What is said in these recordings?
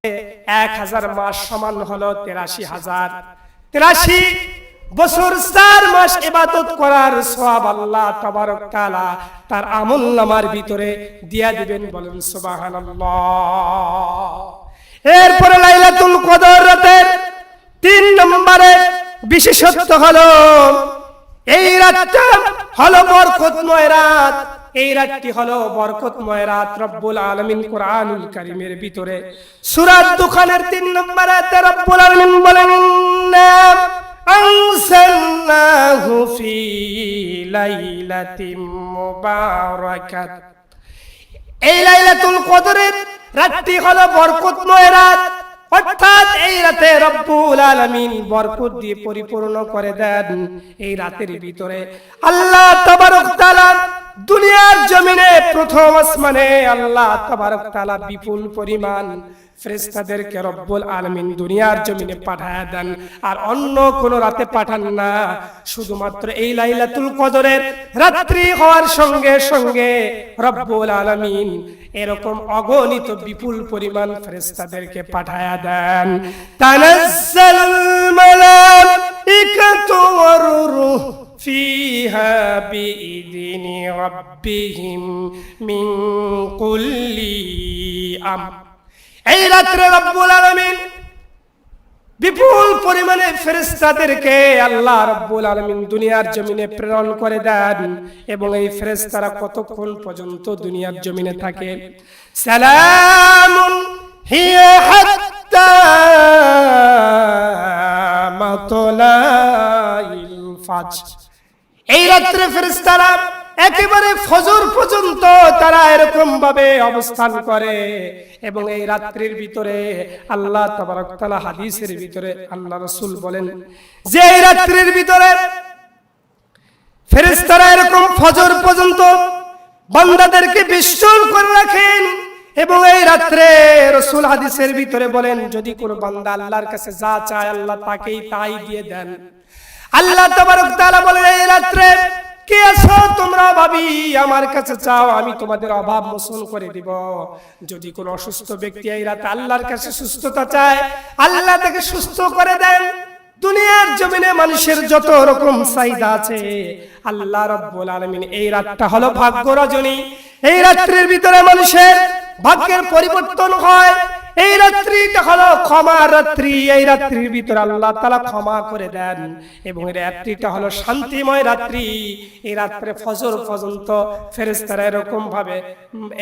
1000 মাস সমান হলো 83,000। 83 বছর 4 মাস ইবাদত করার সওয়াব আল্লাহ তাবারক তাআলা তার আমলনামার ভিতরে দিয়া দিবেন, বলেন সুবহানাল্লাহ। এরপরে লাইলাতুল কদর রাতের 3 নম্বরে বিশেষত্ব হলো এই রাতটা হলো বরকতময় রাত। এই রাতটি হলো বরকতময় রাত। রব্বুল আলামিন কোরআনুল কারীমের ভিতরে সূরা দুখানের 3 নম্বর আয়াতে রব্বুল আলামিন বলেন, আনসালনাহু ফি লাইলাতিন মুবারাকাত। এই লাইলাতুল কদরের রাতটি হলো বরকতময় রাত, অর্থাৎ এই রাতে রব্বুল আলামিন বরকত দিয়ে পরিপূর্ণ করে দেন। এই রাতের ভিতরে আল্লাহ তাবারক তাআলা দুনিয়ার জমিনে প্রথম আসমানে আল্লাহ তাবারক তাআলা বিপুল পরিমাণ ফেরেশতাদেরকে রব্বুল আলামিন দুনিয়ার জমিনে পাঠায় দেন, আর অন্য কোন রাতে পাঠান না। শুধুমাত্র এই লাইলাতুল কদরের রাত্রি হওয়ার সঙ্গে সঙ্গে রব্বুল আলামিন এরকম অগণিত বিপুল পরিমাণ ফেরেশতাদেরকে পাঠায়া দেন। তানাজ্জালুল মালাইকাতু ওয়ার রূহ ফিহা বিইذনি রাব্বিহিম মিন কুল্লি আমর। এই রাত্রে রব্বুল আলামিন বিপুল পরিমাণে ফেরেশতাদেরকে আল্লাহ রব্বুল আলামিন দুনিয়ার জমিনে প্রেরণ করে দেন, এবং এই ফেরেশতারা কতক্ষণ পর্যন্ত দুনিয়ার জমিনে থাকে? সালামুন হিয়া হাত্তা মাতলাইল ফাজর। এই রাত্রে ফেরেশতারা একেবারে ফজর পর্যন্ত তারা এরকম ভাবে অবস্থান করে, এবং এই রাত্রির ভিতরে আল্লাহ তাবারক তাআলা হাদিসের ভিতরে আল্লাহ রাসূল বলেন যে এই রাত্রির ভিতরে ফেরেশতারা এরকম ফজর পর্যন্ত বান্দাদেরকে বিশ্বল করে রাখেন। এবং এই রাত্রে রাসূল হাদিসের ভিতরে বলেন, যদি কোনো বান্দা আল্লাহর কাছে যা চায় আল্লাহ তাকেই তাই দিয়ে দেন। আল্লাহ তাবারক তাআলা বলেন, এই রাত্রে কে আছো তোমরা ভাবি আমার কাছে চাও, আমি তোমাদের অভাব মোচন করে দিব। যদি কোনো অসুস্থ ব্যক্তি এই রাতে আল্লাহর কাছে সুস্থতা চায় আল্লাহ তাকে সুস্থ করে দেন। দুনিয়ার জমিনে মানুষের যত রকম চাহিদা আছে আল্লাহ রাব্বুল আলামিন এই রাতটা হলো ভাগ্য রজনী। এই রাত্রির ভিতরে মানুষের ভাগ্যের পরিবর্তন হয়। এই রাত্রিটা হলো ক্ষমার রাত্রি। এই রাত্রির ভিতরে আল্লাহ তাআলা ক্ষমা করে দেন, এবং এই রাত্রিটা হলো শান্তিময় রাত্রি। এই রাত্রে ফজর পর্যন্ত ফেরেশতারা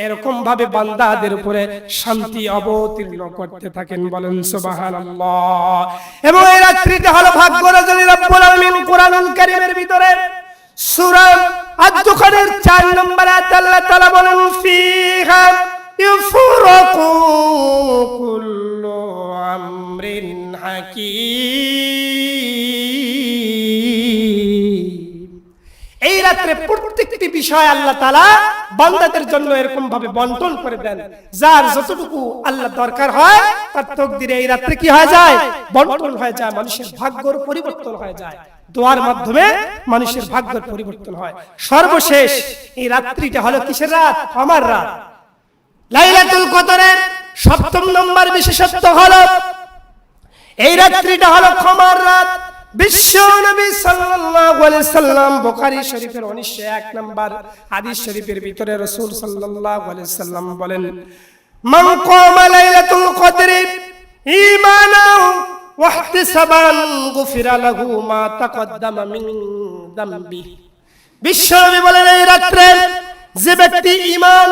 এরকম ভাবে বান্দাদের উপরে শান্তি অবতীর্ণ করতে থাকেন, বলেন সুবহানাল্লাহ। এবং এই রাত্রিটা হলো ভাগ্য রজনী। রব্বুল আলামিন কোরআনুল কারীমের ভিতরে সূরা আদ-দুখানের 4 নম্বর আয়াতে আল্লাহ তাআলা বলেন, ফিহা ইফরাকু কুল্লু আমরিন হাকীম। এই রাত্রে প্রত্যেকটি বিষয় আল্লাহ তাআলা বান্দাদের জন্য এরকম ভাবে বন্টন করে দেন, যার যতটুকু আল্লাহ দরকার হয় তার তাকদীরে এই রাত্রে কি হয়ে যায়? বন্টন হয়ে যায়। মানুষের ভাগ্যের পরিবর্তন হয়ে যায়। দোয়ার মাধ্যমে মানুষের ভাগ্যের পরিবর্তন হয়। সর্বশেষ এই রাত্রিটা হলো কিসের রাত? ক্ষমার রাত। লাইলাতুল কদরের 7ম নম্বর বিশেষত্ব হলো এই রাত্রিটা হলো ক্ষমার রাত। বিশ্ব নবী সাল্লাল্লাহু আলাইহি সাল্লাম বুখারী শরীফের 1901 নম্বর হাদিস শরীফের ভিতরে রাসূল সাল্লাল্লাহু আলাইহি সাল্লাম বলেন, মান কামা লাইলাতুল কদরি ঈমানাও ওয়া ইহতিসাবান গুফিরা লাহু মা তাকদ্দামা মিন যামবি। বিশ্ব নবী বলেন, এই রাত্রে যে ব্যক্তি ঈমান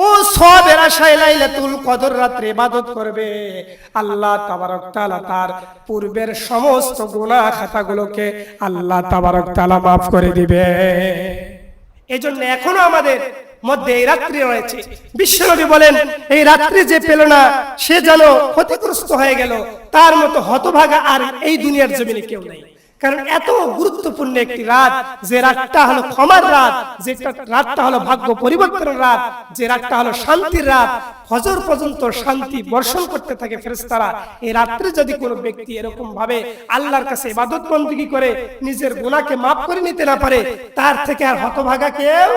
ও সওয়াবের আশায় লাইলাতুল কদর রাতে ইবাদত করবে আল্লাহ তাবারক তাআলা তার পূর্বের সমস্ত গুনাহ খাতাগুলোকে আল্লাহ তাবারক তাআলা maaf করে দিবে। এজন্য এখনো আমাদের মধ্যে এই রাত্রি রয়েছে। বিশ্বনবী বলেন, এই রাত্রি যে পেল না সে যেন ক্ষতিগ্রস্ত হয়ে গেল, তার মতো হতভাগা আর এই দুনিয়ার জমিনে কেউ নেই। কারণ এত গুরুত্বপূর্ণ একটি রাত, যে রাতটা হলো ক্ষমার রাত, যে রাতটা হলো ভাগ্য পরিবর্তনের রাত, যে রাতটা হলো শান্তির রাত। ফজর পর্যন্ত শান্তি বর্ষণ করতে থাকে ফেরেশতারা। এই রাত্রে যদি কোনো ব্যক্তি এরকম ভাবে আল্লাহর কাছে ইবাদত বন্দেগী করে নিজের গুনাহকে maaf করে নিতে না পারে, তার থেকে আর হতভাগা কেউ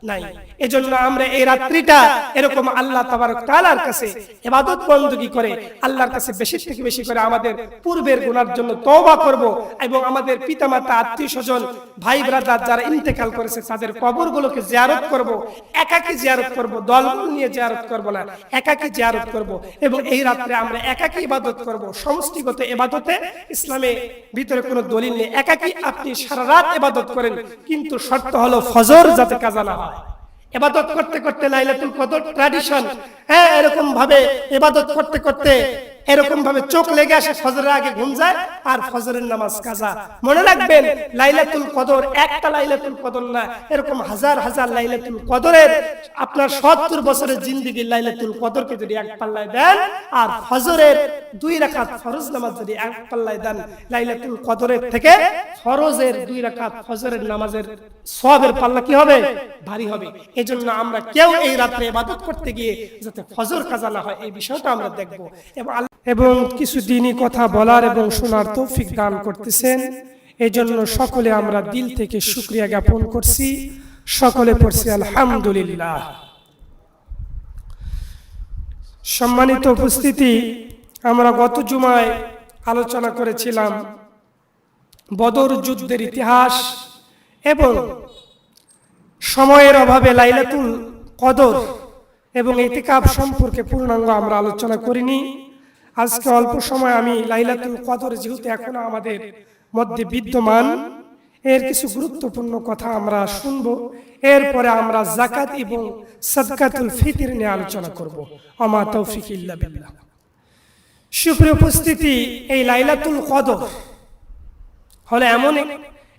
নাই। এজন্য আমরা এই রাত্রিটা এরকম আল্লাহ তাবারক তাআলার কাছে ইবাদত বندگی করে আল্লাহর কাছে বেশি থেকে বেশি করে আমাদের পূর্বের গুনার জন্য তওবা করব এবং আমাদের পিতামাতা আত্মীয়স্বজন ভাই ব্রাদার যারা ইন্তেকাল করেছে তাদের কবরগুলোকে জিয়ারত করব, একাকী জিয়ারত করব, দলবল নিয়ে জিয়ারত করব না, একাকী জিয়ারত করব এবং এই রাতে আমরা একাকী ইবাদত করব। সমষ্টিগত ইবাদতে ইসলামে ভিতরে কোনো দলিল নেই। একাকী আপনি সারা রাত ইবাদত করেন, কিন্তু শর্ত হলো ফজর যাতে কাজা না হয়। ইবাদত করতে করতে লাইলাতুল কদর ট্র্যাডিশন, এরকম ভাবে ইবাদত করতে করতে এরকম ভাবে চোখ লেগে আসে, ফজরের আগে ঘুম যায় আর ফজরের নামাজ কাজা। মনে রাখবেন লাইলাতুল কদর একটা লাইলাতুল কদর না, এরকম হাজার হাজার লাইলাতুল কদরের আপনার 70 বছরের জিন্দেগির লাইলাতুল কদরকে যদি এক পাল্লায় দেন আর ফজরের 2 রাকাত ফরজ নামাজ যদি এক পাল্লায় দেন, লাইলাতুল কদরের থেকে ফরজের 2 রাকাত ফজরের নামাজের সওয়াবের পাল্লা কি হবে? ভারী হবে। এজন্য আমরা কেউ এই রাতে ইবাদত করতে গিয়ে যাতে ফজর কাজা না হয় এই বিষয়টা আমরা দেখব এবং কিছু দ্বীনি কথা বলার এবং শোনার তৌফিক দান করতেছেন। এজন্য সকলে আমরা দিল থেকে শুকরিয়া জ্ঞাপন করছি। সকলে পড়ছি আলহামদুলিল্লাহ। সম্মানিত উপস্থিতি, আমরা গত জুমায় আলোচনা করেছিলাম বদর যুদ্ধের ইতিহাস এবং সময়ের অভাবে লাইলাতুল কদর এবং ইতিকাফ সম্পর্কে পূর্ণাঙ্গ আমরা আলোচনা করিনি। আজকে অল্প সময় আমি লাইলাতুল কদর যেহেতু এখন আমাদের মধ্যে বিদ্যমান, এর কিছু গুরুত্বপূর্ণ কথা আমরা শুনব। এরপরে আমরা যাকাত এবং সাদকাতুল ফিতর নিয়ে আলোচনা করব। আমা তৌফিক ইল্লা বিল্লাহ। সুপ্রিয় উপস্থিতি, এই লাইলাতুল কদর হলো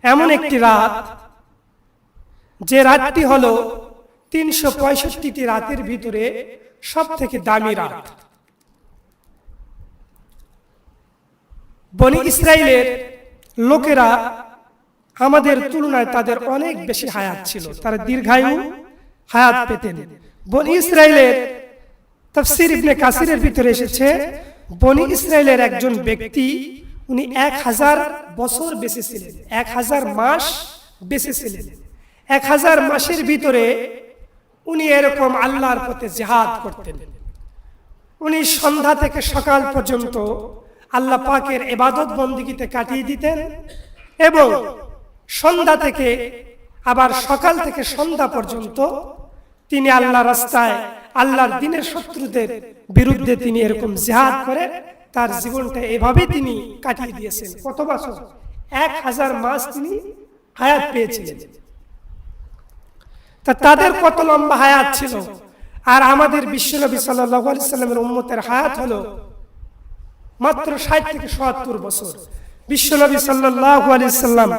এমন একটি রাত যে রাতটি হলো 365টি রাতের ভিতরে সব থেকে দামি রাত। বনি ইসরাইলের লোকেরা আমাদের তুলনায় তাদের অনেক বেশি হায়াত ছিল, তারা দীর্ঘায়ু হায়াত পেতেন। বনি ইসরাইলের তাফসীর ইবনে কাসিরের ভিতরে এসেছে, বনি ইসরাইলের একজন ব্যক্তি উনি 1000 বছর বেঁচে ছিলেন, 1000 মাস বেঁচে ছিলেন। 1000 মাসের ভিতরে উনি এরকম আল্লাহর পথে জিহাদ করতেন। উনি সন্ধ্যা থেকে সকাল পর্যন্ত আল্লাহ পাকের ইবাদত বন্দেগীতে কাটিয়ে দিতেন এবং সন্ধ্যা থেকে আবার সকাল থেকে সন্ধ্যা পর্যন্ত তিনি আল্লাহর রাস্তায় আল্লাহর দ্বীনের শত্রুদের বিরুদ্ধে তিনি এরকম জিহাদ করে তার জীবনটা এভাবে তিনি কাটিয়ে দিয়েছেন। কত বছর? 1000 মাস তিনি হায়াত পেয়েছিলেন। তা তাদের কত লম্বা হায়াত ছিল, আর আমাদের বিশ্বনবী সাল্লাল্লাহু আলাইহি সাল্লামের উম্মতের হায়াত হলো মাত্র 60 থেকে 70 বছর। বিশ্বনবী সাল্লাল্লাহু আলাইহি সাল্লাম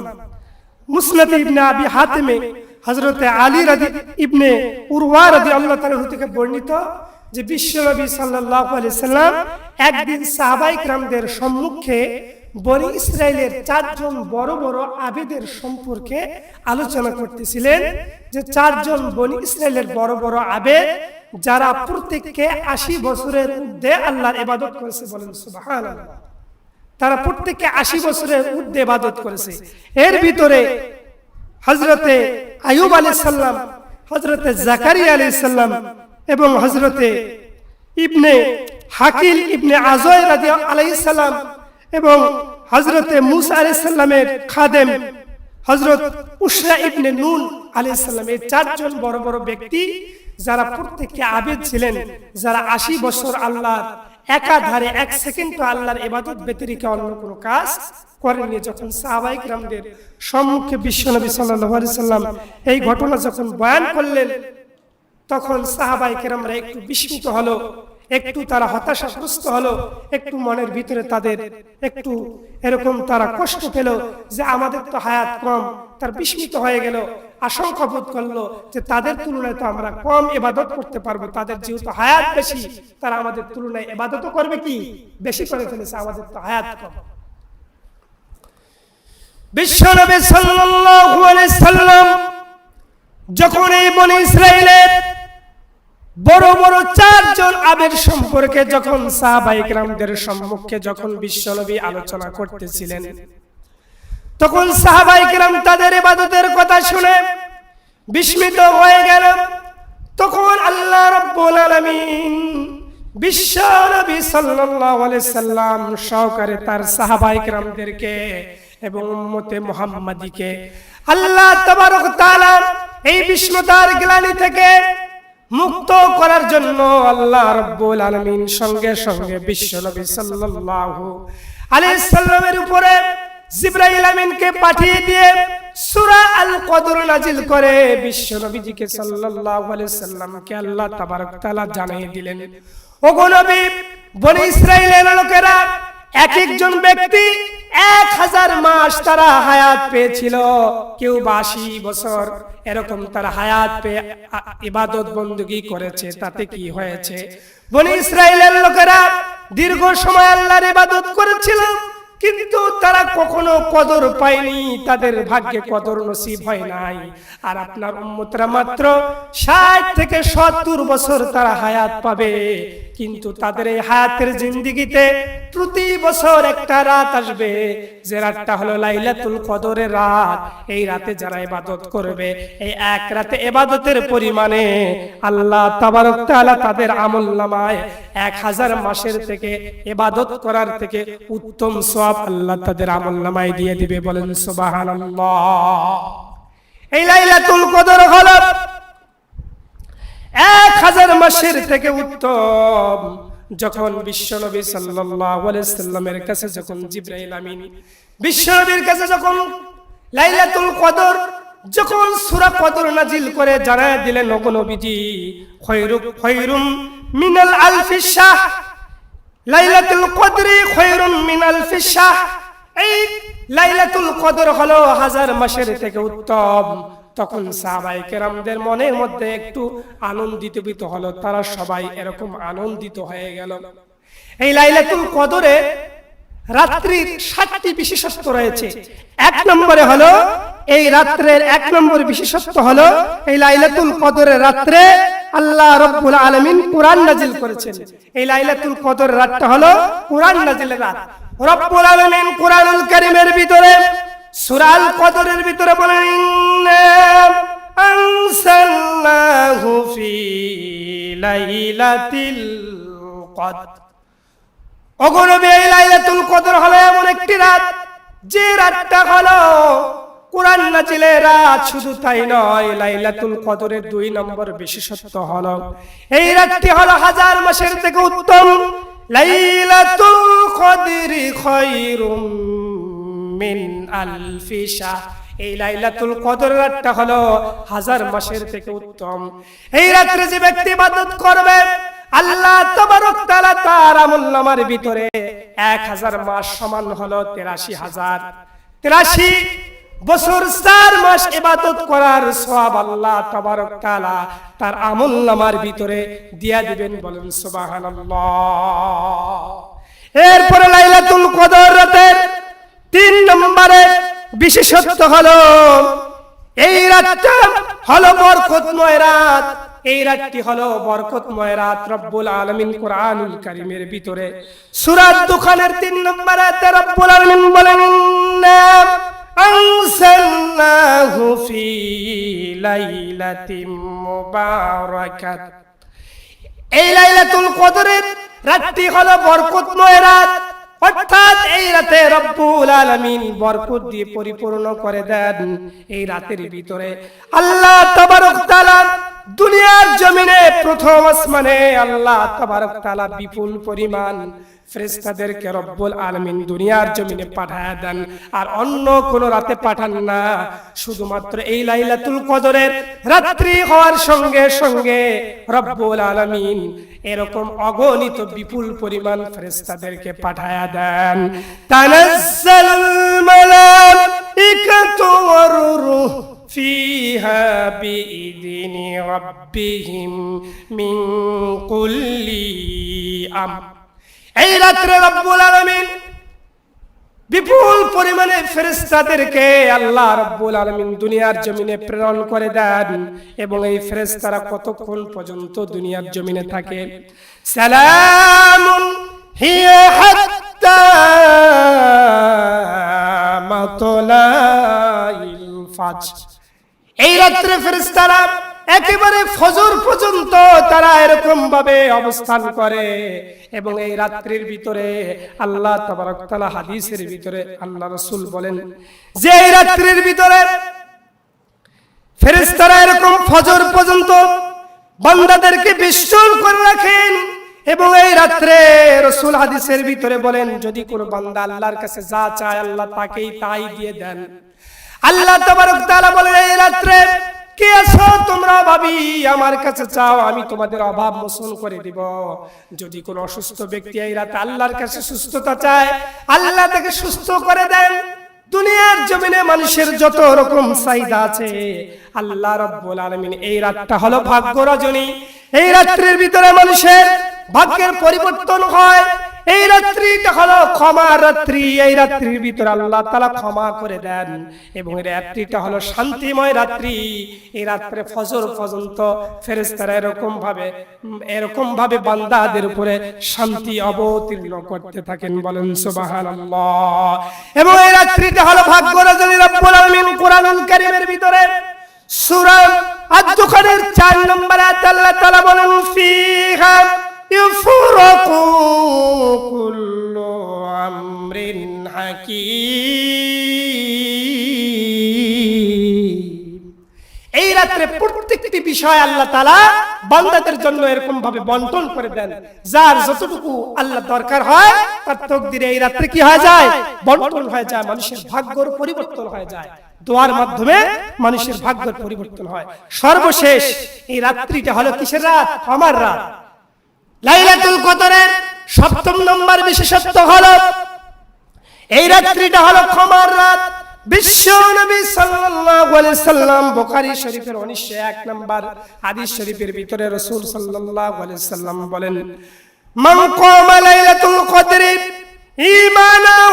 মুসনাদ ইবনে আবি হাতিমে হযরতে আলী ইবনে উরওয়া রাদিয়াল্লাহু তাআলা থেকে বর্ণিত যে বিশ্বনবী সাল্লাল্লাহু আলাইহি সাল্লাম একদিন সাহাবায়ে কিরামদের সম্মুখে বনি ইসরাইলের 4 জন বড় বড় আবেদের সম্পর্কে আলোচনা করতেছিলেন। যে 4 জন বনি ইসরাইলের বড় বড় আবেদ যারা প্রত্যেককে 80 বছরের ঊর্ধ্বে আল্লাহর ইবাদত করেছে, বলেন সুবহানাল্লাহ। তারা প্রত্যেককে 80 বছরের ঊর্ধ্বে ইবাদত করেছে। এর ভিতরে হযরতে আইয়ুব আলাইহিস সালাম, হযরতে জাকারিয়া আলাইহিস সালাম এবং হযরতে ইবনে হাকিল ইবনে আজয় রাদিয়াল্লাহু আলাইহিস সালাম এবং হযরতে মুসা আলাইহিস সালামের খাদেম হযরত উশরা ইবনে নুন আলাইহিস সালাম, এই 4 জন বড় বড় ব্যক্তি যারা প্রত্যেককে আবেদ ছিলেন, যারা 80 বছর আল্লাহর একাধারে 1 সেকেন্ড আল্লাহর ইবাদত ব্যতিরেকে অন্য কোনো কাজ করেননি। যখন সাহাবায়ে কিরামদের সম্মুখে বিশ্বনবী সাল্লাল্লাহু আলাইহি সাল্লাম এই ঘটনা যখন বয়ান করলেন, তখন সাহাবায়ে কিরামরা একটু বিস্মিত হলো, একটু তারা হতাশাগ্রস্ত হলো, একটু মনের ভিতরে তাদের একটু এরকম তারা কষ্ট পেল যে আমাদের তো হায়াত কম। তার বিস্মিত হয়ে গেল, আশঙ্কা বোধ করলো যে তাদের তুলনায় তো আমরা কম ইবাদত করতে পারবো, তাদের যেহেতু হায়াত বেশি তারা আমাদের তুলনায় ইবাদতও করবে কি বেশি করে ফেলেছে, আমাদের তো হায়াত কম। বিশ্বনবী সাল্লাল্লাহু আলাইহি সাল্লাম যখন এই বনি ইসরাইলের বড় বড় 4 জন আবেদ সম্পর্কে যখন সাহাবায়ে কিরামদের সম্মুখে যখন বিশ্বনবী আলোচনা করতেছিলেন, তখন সাহাবায়ে কিরাম তাদের ইবাদতের কথা শুনে বিস্মিত হয়ে গেল। তখন আল্লাহ রাব্বুল আলামিন বিশ্ব নবী সাল্লাল্লাহু আলাইহি সাল্লাম সহকারে তার সাহাবায়ে কেরামদেরকে এবং উম্মতে মুহাম্মাদীকে আল্লাহ তাবারক তাআলা এই বিস্মতার গ্লানি থেকে মুক্ত করার জন্য আল্লাহ রাব্বুল আলামিন সঙ্গে সঙ্গে বিশ্ব নবী সাল্লাল্লাহু আলাইহি সাল্লামের উপরে জিবরাইল আমিনকে পাঠিয়ে দিয়ে সূরা আল কদর নাজিল করে বিশ্ব নবীজিকে সাল্লাল্লাহু আলাইহি সাল্লামকে আল্লাহ তাবারক তাআলা জানিয়ে দিলেন, ওগো নবী, বনি ইসরাইলের লোকেরা এক একজন ব্যক্তি 1000 মাস তারা হায়াত পেয়েছিল, কেউ 82 বছর এরকম তারা হায়াত পেয়ে ইবাদত বندگی করেছে। তাতে কি হয়েছে? বনি ইসরাইলের লোকেরা দীর্ঘ সময় আল্লাহর ইবাদত করেছিল, কিন্তু তারা কখনো কদর পায়নি, তাদের ভাগ্যে কদর নসিব হয় নাই। আর আপনার উম্মতরা মাত্র 60 থেকে 70 বছর তারা হায়াত পাবে, কিন্তু তাদের এই হায়াতের জিন্দেগিতে প্রতি বছর একটা রাত আসবে, যে রাতটা হলো লাইলাতুল কদরের রাত। এই রাতে যারা ইবাদত করবে, এই এক রাতে ইবাদতের পরিমাণে আল্লাহ তাবারক তাআলা তাদের আমলনামায় 1000 মাসের থেকে ইবাদত করার থেকে উত্তম সওয়াব আল্লাহ তাদের আমলনামায় দিয়ে দিবে। বলেন সুবহানাল্লাহ। এই লাইলাতুল কদর হলো 1000 মাসের থেকে উত্তম। যখন বিশ্বনবী সাল্লাল্লাহু আলাইহি সাল্লামের কাছে যখন জিবরাইল আমিন বিশ্বনবীর কাছে যখন লাইলাতুল কদর যখন সূরা কদর নাজিল করে জানায় দিলেন, ওগো নবীজি, খায়রুম মিনাল আলফিশ শাহ, লাইলাতুল কদরি খায়রুম মিন আলফিশ শাহ, এই লাইলাতুল কদর হলো 1000 মাসের থেকে উত্তম। তখন সাহাবায়ে কেরামদের মনের মধ্যে একটু আনন্দিত হলো, তারা সবাই এরকম আনন্দিত হয়ে গেল। এই লাইলাতুল কদরে রাত্রির 7টি বিশেষত্ব রয়েছে। এক নম্বরে হলো এই রাত্রের 1 নম্বর বিশেষত্ব হলো এই লাইলাতুল কদরের রাত্রে আল্লাহ রাব্বুল আলামিন কুরআন নাজিল করেছেন। এই লাইলাতুল কদর রাতটা হলো কুরআন নাজিলের রাত। রব্বুল আলামিন কুরআনুল কারীমের ভিতরে সূরা আল কদরের ভিতরে বলেন, ইন্না আনসালনাহু ফি লাইলাতিল কদর। ওগো নবী, এই লাইলাতুল কদর হলো এমন একটি রাত, যে রাতটা হলো কুরআন নাজিলের রাত। শুধু তাই নয়, লাইলাতুল কদরের 2 নম্বর বিশেষত্ব হলো এই রাতটি হলো 1000 মাসের থেকে উত্তম। লাইলাতুল কদরি খায়রুম মিন আলফি শাহ, এই লাইলাতুল কদর রাতটা হলো 1000 মাসের থেকে উত্তম। এই রাতে যে ব্যক্তি ইবাদত করবে, আল্লাহ তাবারক তাআলা তার আমলনামার ভিতরে 1000 মাস সমান হলো 83000, 83 বছর 4 মাস ইবাদত করার সওয়াব আল্লাহ তাবারক তাআলা তার আমলনামার ভিতরে দিয়া দিবেন। বলেন সুবহানাল্লাহ। এরপরে লাইলাতুল কদর রাতের 3 নম্বরে বিশেষত্ব হলো এই রাতটা হলো বরকতময় রাত। এই রাতটি হলো বরকতময় রাত। রব্বুল আলামিন কুরআনুল কারীমের ভিতরে সূরা দুখানের 3 নম্বর আয়াতে রব্বুল আলামিন বলেন, ইন্না আনসালনাহু ফি লাইলাতিন মুবারাকাত। এই লাইলাতুল কদরের রাতটি হলো বরকতময় রাত, অর্থাৎ এই রাতে রব্বুল আলামিন বরকত দিয়ে পরিপূর্ণ করে দেন। এই রাতের ভিতরে আল্লাহ তাবারক তাআলা দুনিয়ার জমিনে প্রথম আসমানে আল্লাহ তাবারক তাআলা বিপুল পরিমাণ ফেরেশতাদেরকে রব্বুল আলামিন দুনিয়ার জমিনে পাঠায় দেন, আর অন্য কোন রাতে পাঠান না। শুধুমাত্র এই লাইলাতুল কদরের রাত্রি হওয়ার সঙ্গে সঙ্গে রব্বুল আলামিন এরকম অগণিত বিপুল পরিমাণ ফেরেশতাদেরকে পাঠায় দেন। তানাজ্জালুল মালাইকাতু ওয়ার রূহ ফিহা বিইذনি রাব্বিহিম মিন কুল্লি আমর। এই রাত্রে রব্বুল আলামিন বিপুল পরিমাণে ফেরেশতাদেরকে আল্লাহ রাব্বুল আলামিন দুনিয়ার জমিনে প্রেরণ করে দেন, এবং এই ফেরেশতারা কতক্ষণ পর্যন্ত দুনিয়ার জমিনে থাকে? সালামুন হিয়া হাত্তা মাতলাইল ফাজর। এই রাত্রে ফেরেশতারা একেবারে ফজর পর্যন্ত তারা এরকম ভাবে অবস্থান করে এবং এই রাত্রির ভিতরে আল্লাহ তাবারক তাআলা হাদিসের ভিতরে আল্লাহ রাসূল বলেন যে এই রাত্রির ভিতরে ফেরেশতারা এরকম ফজর পর্যন্ত বান্দাদেরকে বিশ্বল করে রাখেন এবং এই রাত্রে রাসূল হাদিসের ভিতরে বলেন যদি কোনো বান্দা আল্লাহর কাছে যা চায় আল্লাহ তাকেই তাই দিয়ে দেন। আল্লাহ তাবারক তাআলা বলেন এই রাত্রে কে আছো তোমরা ভাবি আমার কাছে চাও আমি তোমাদের অভাব মোচন করে দিব। যদি কোনো অসুস্থ ব্যক্তি এই রাতে আল্লাহর কাছে সুস্থতা চায় আল্লাহ তাকে সুস্থ করে দেন। দুনিয়ার জমিনে মানুষের যত রকম চাহিদা আছে আল্লাহ রাব্বুল আলামিন এই রাতটা হলো ভাগ্য রজনী। এই রাত্রির ভিতরে মানুষের ভাগ্যের পরিবর্তন হয়। এই রাত্রিটা হলো ক্ষমার রাত্রি। এই রাত্রির ভিতরে আল্লাহ তাআলা ক্ষমা করে দেন এবং এই রাত্রিটা হলো শান্তিময় রাত্রি। এই রাত্রে ফজর পর্যন্ত ফেরেশতারা এরকম ভাবে বান্দাদের উপরে শান্তি অবতীর্ণ করতে থাকেন, বলেন সুবহানাল্লাহ। এবং এই রাত্রিটা হলো ভাগ্য রজনী। রব্বুল আলামিন কোরআনুল কারীমের ভিতরে সূরা আদ-দুখানের 4 নম্বর আয়াতে আল্লাহ তাআলা বলেন ফিহা ইফরাকু কুল্লু আমরিন হাকীম। এই রাত্রে প্রত্যেকটি বিষয় আল্লাহ তাআলা বান্দাদের জন্য এরকম ভাবে বন্টন করে দেন, যার যতটুকু আল্লাহ দরকার হয় তার তাকদীরে এই রাত্রে কি হয়ে যায়, বন্টন হয়ে যায়, মানুষের ভাগ্যের পরিবর্তন হয়ে যায়। দোয়ার মাধ্যমে মানুষের ভাগ্যের পরিবর্তন হয়। সর্বশেষ এই রাত্রিটা হলো কিসের রাত? ক্ষমার রাত। লাইলাতুল কদরের 7ম নম্বর বিশেষত্ব হলো এই রাত্রিটা হলো ক্ষমার রাত। বিশ্ব নবী সাল্লাল্লাহু আলাইহি সাল্লাম বুখারী শরীফের 1901 নম্বর হাদিস শরীফের ভিতরে রাসূল সাল্লাল্লাহু আলাইহি সাল্লাম বলেন মান কামা লাইলাতুল কদরি ঈমানাও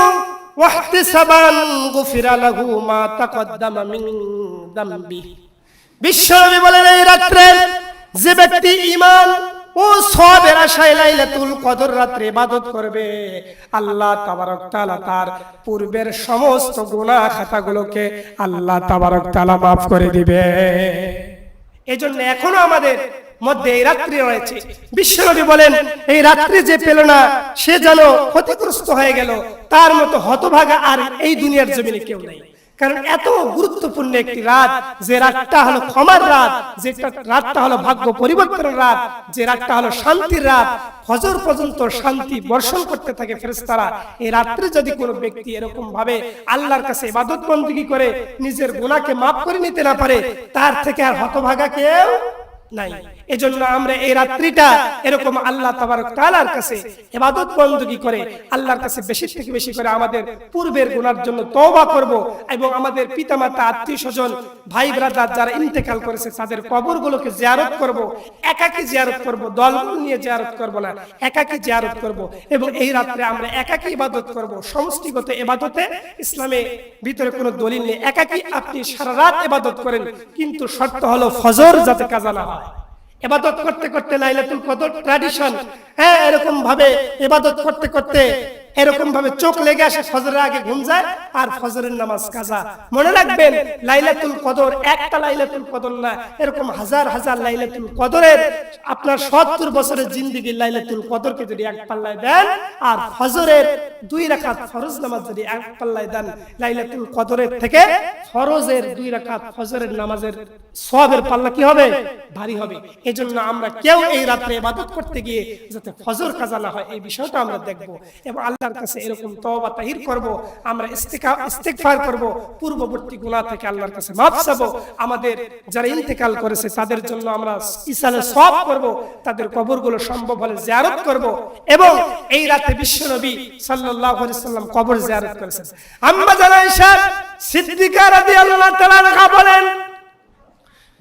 ওয়া ইহতিসাবান গুফিরা লাহু মা তাকদ্দামা মিন যামবি। বিশ্ব নবী বলেন এই রাত্রে যে ব্যক্তি ঈমান ও সওয়াবের আশায় লাইলাতুল কদর রাতে ইবাদত করবে আল্লাহ তাবারক তাআলা তার পূর্বের সমস্ত গুনাহ খাতাগুলোকে আল্লাহ তাবারক তাআলা maaf করে দিবে। এজন্য এখনো আমাদের মধ্যে এই রাত্রি রয়েছে। বিশ্বনবী বলেন এই রাত্রি যে পেল না সে যেন ক্ষতিগ্রস্ত হয়ে গেল, তার মতো হতভাগা আর এই দুনিয়ার জমিনে কেউ নেই। কারণ এত গুরুত্বপূর্ণ একটি রাত, যে রাতটা হলো ক্ষমার রাত, যে রাতটা হলো ভাগ্য পরিবর্তনের রাত, যে রাতটা হলো শান্তির রাত, ফজর পর্যন্ত শান্তি বর্ষণ করতে থাকে ফেরেশতারা। এই রাত্রে যদি কোনো ব্যক্তি এরকম ভাবে আল্লাহর কাছে ইবাদত বندگی করে নিজের গুনাহকে maaf করে নিতে না পারে, তার থেকে আর হতভাগা কেউ নাই। এজন্য আমরা এই রাত্রিটা এরকম আল্লাহ তাবারক তাআলার কাছে ইবাদত বندگی করে আল্লাহর কাছে বেশি থেকে বেশি করে আমাদের পূর্বের গুনার জন্য তওবা করব এবং আমাদের পিতামাতা আত্মীয়স্বজন ভাই ব্রাদার যারা ইন্তেকাল করেছে তাদের কবরগুলোকে জিয়ারত করব। একাকী জিয়ারত করব, দলবল নিয়ে জিয়ারত করব না, একাকী জিয়ারত করব। এবং এই রাত্রে আমরা একাকী ইবাদত করব। সমষ্টিগত ইবাদতে ইসলামে ভিতরে কোনো দলিল নেই। একাকী আপনি সারা রাত ইবাদত করেন, কিন্তু শর্ত হলো ফজর যাতে কাজা না হয়। ইবাদত করতে করতে লাইলাতুল কদর ট্র্যাডিশন, এরকম ভাবে ইবাদত করতে করতে এরকম ভাবে চোখ লেগে আসে, ফজরের আগে ঘুম যায় আর ফজরের নামাজ কাজা। মনে রাখবেন লাইলাতুল কদর একটা লাইলাতুল কদর না, এরকম হাজার হাজার লাইলাতুল কদরের আপনার 70 বছরের জিন্দেগির লাইলাতুল কদরকে যদি এক পাল্লায় দেন আর ফজরের 2 রাকাত ফরজ নামাজ যদি এক পাল্লায় দেন, লাইলাতুল কদরের থেকে ফরজের 2 রাকাত ফজরের নামাজের সওয়াবের পাল্লা কি হবে? ভারী হবে। এজন্য আমরা কেউ এই রাতে ইবাদত করতে গিয়ে যাতে ফজর কাজা না হয় এই বিষয়টা আমরা দেখব এবং আল্লাহর কাছে এরকম তওবা তাহির করব, আমরা ইস্তিগফার করব, পূর্ববর্তী গুনাহ থেকে আল্লাহর কাছে মাফ চাইব। আমাদের যারা ইন্তেকাল করেছে তাদের জন্য আমরা ইসালে সওয়াব করব, তাদের কবরগুলো সম্ভব হলে জিয়ারত করব। এবং এই রাতে বিশ্বনবী সাল্লাল্লাহু আলাইহি সাল্লাম কবর জিয়ারত করেছেন। আম্মা জান আয়েশা সিদ্দিকা রাদিয়াল্লাহু তাআলা আনহা বলেন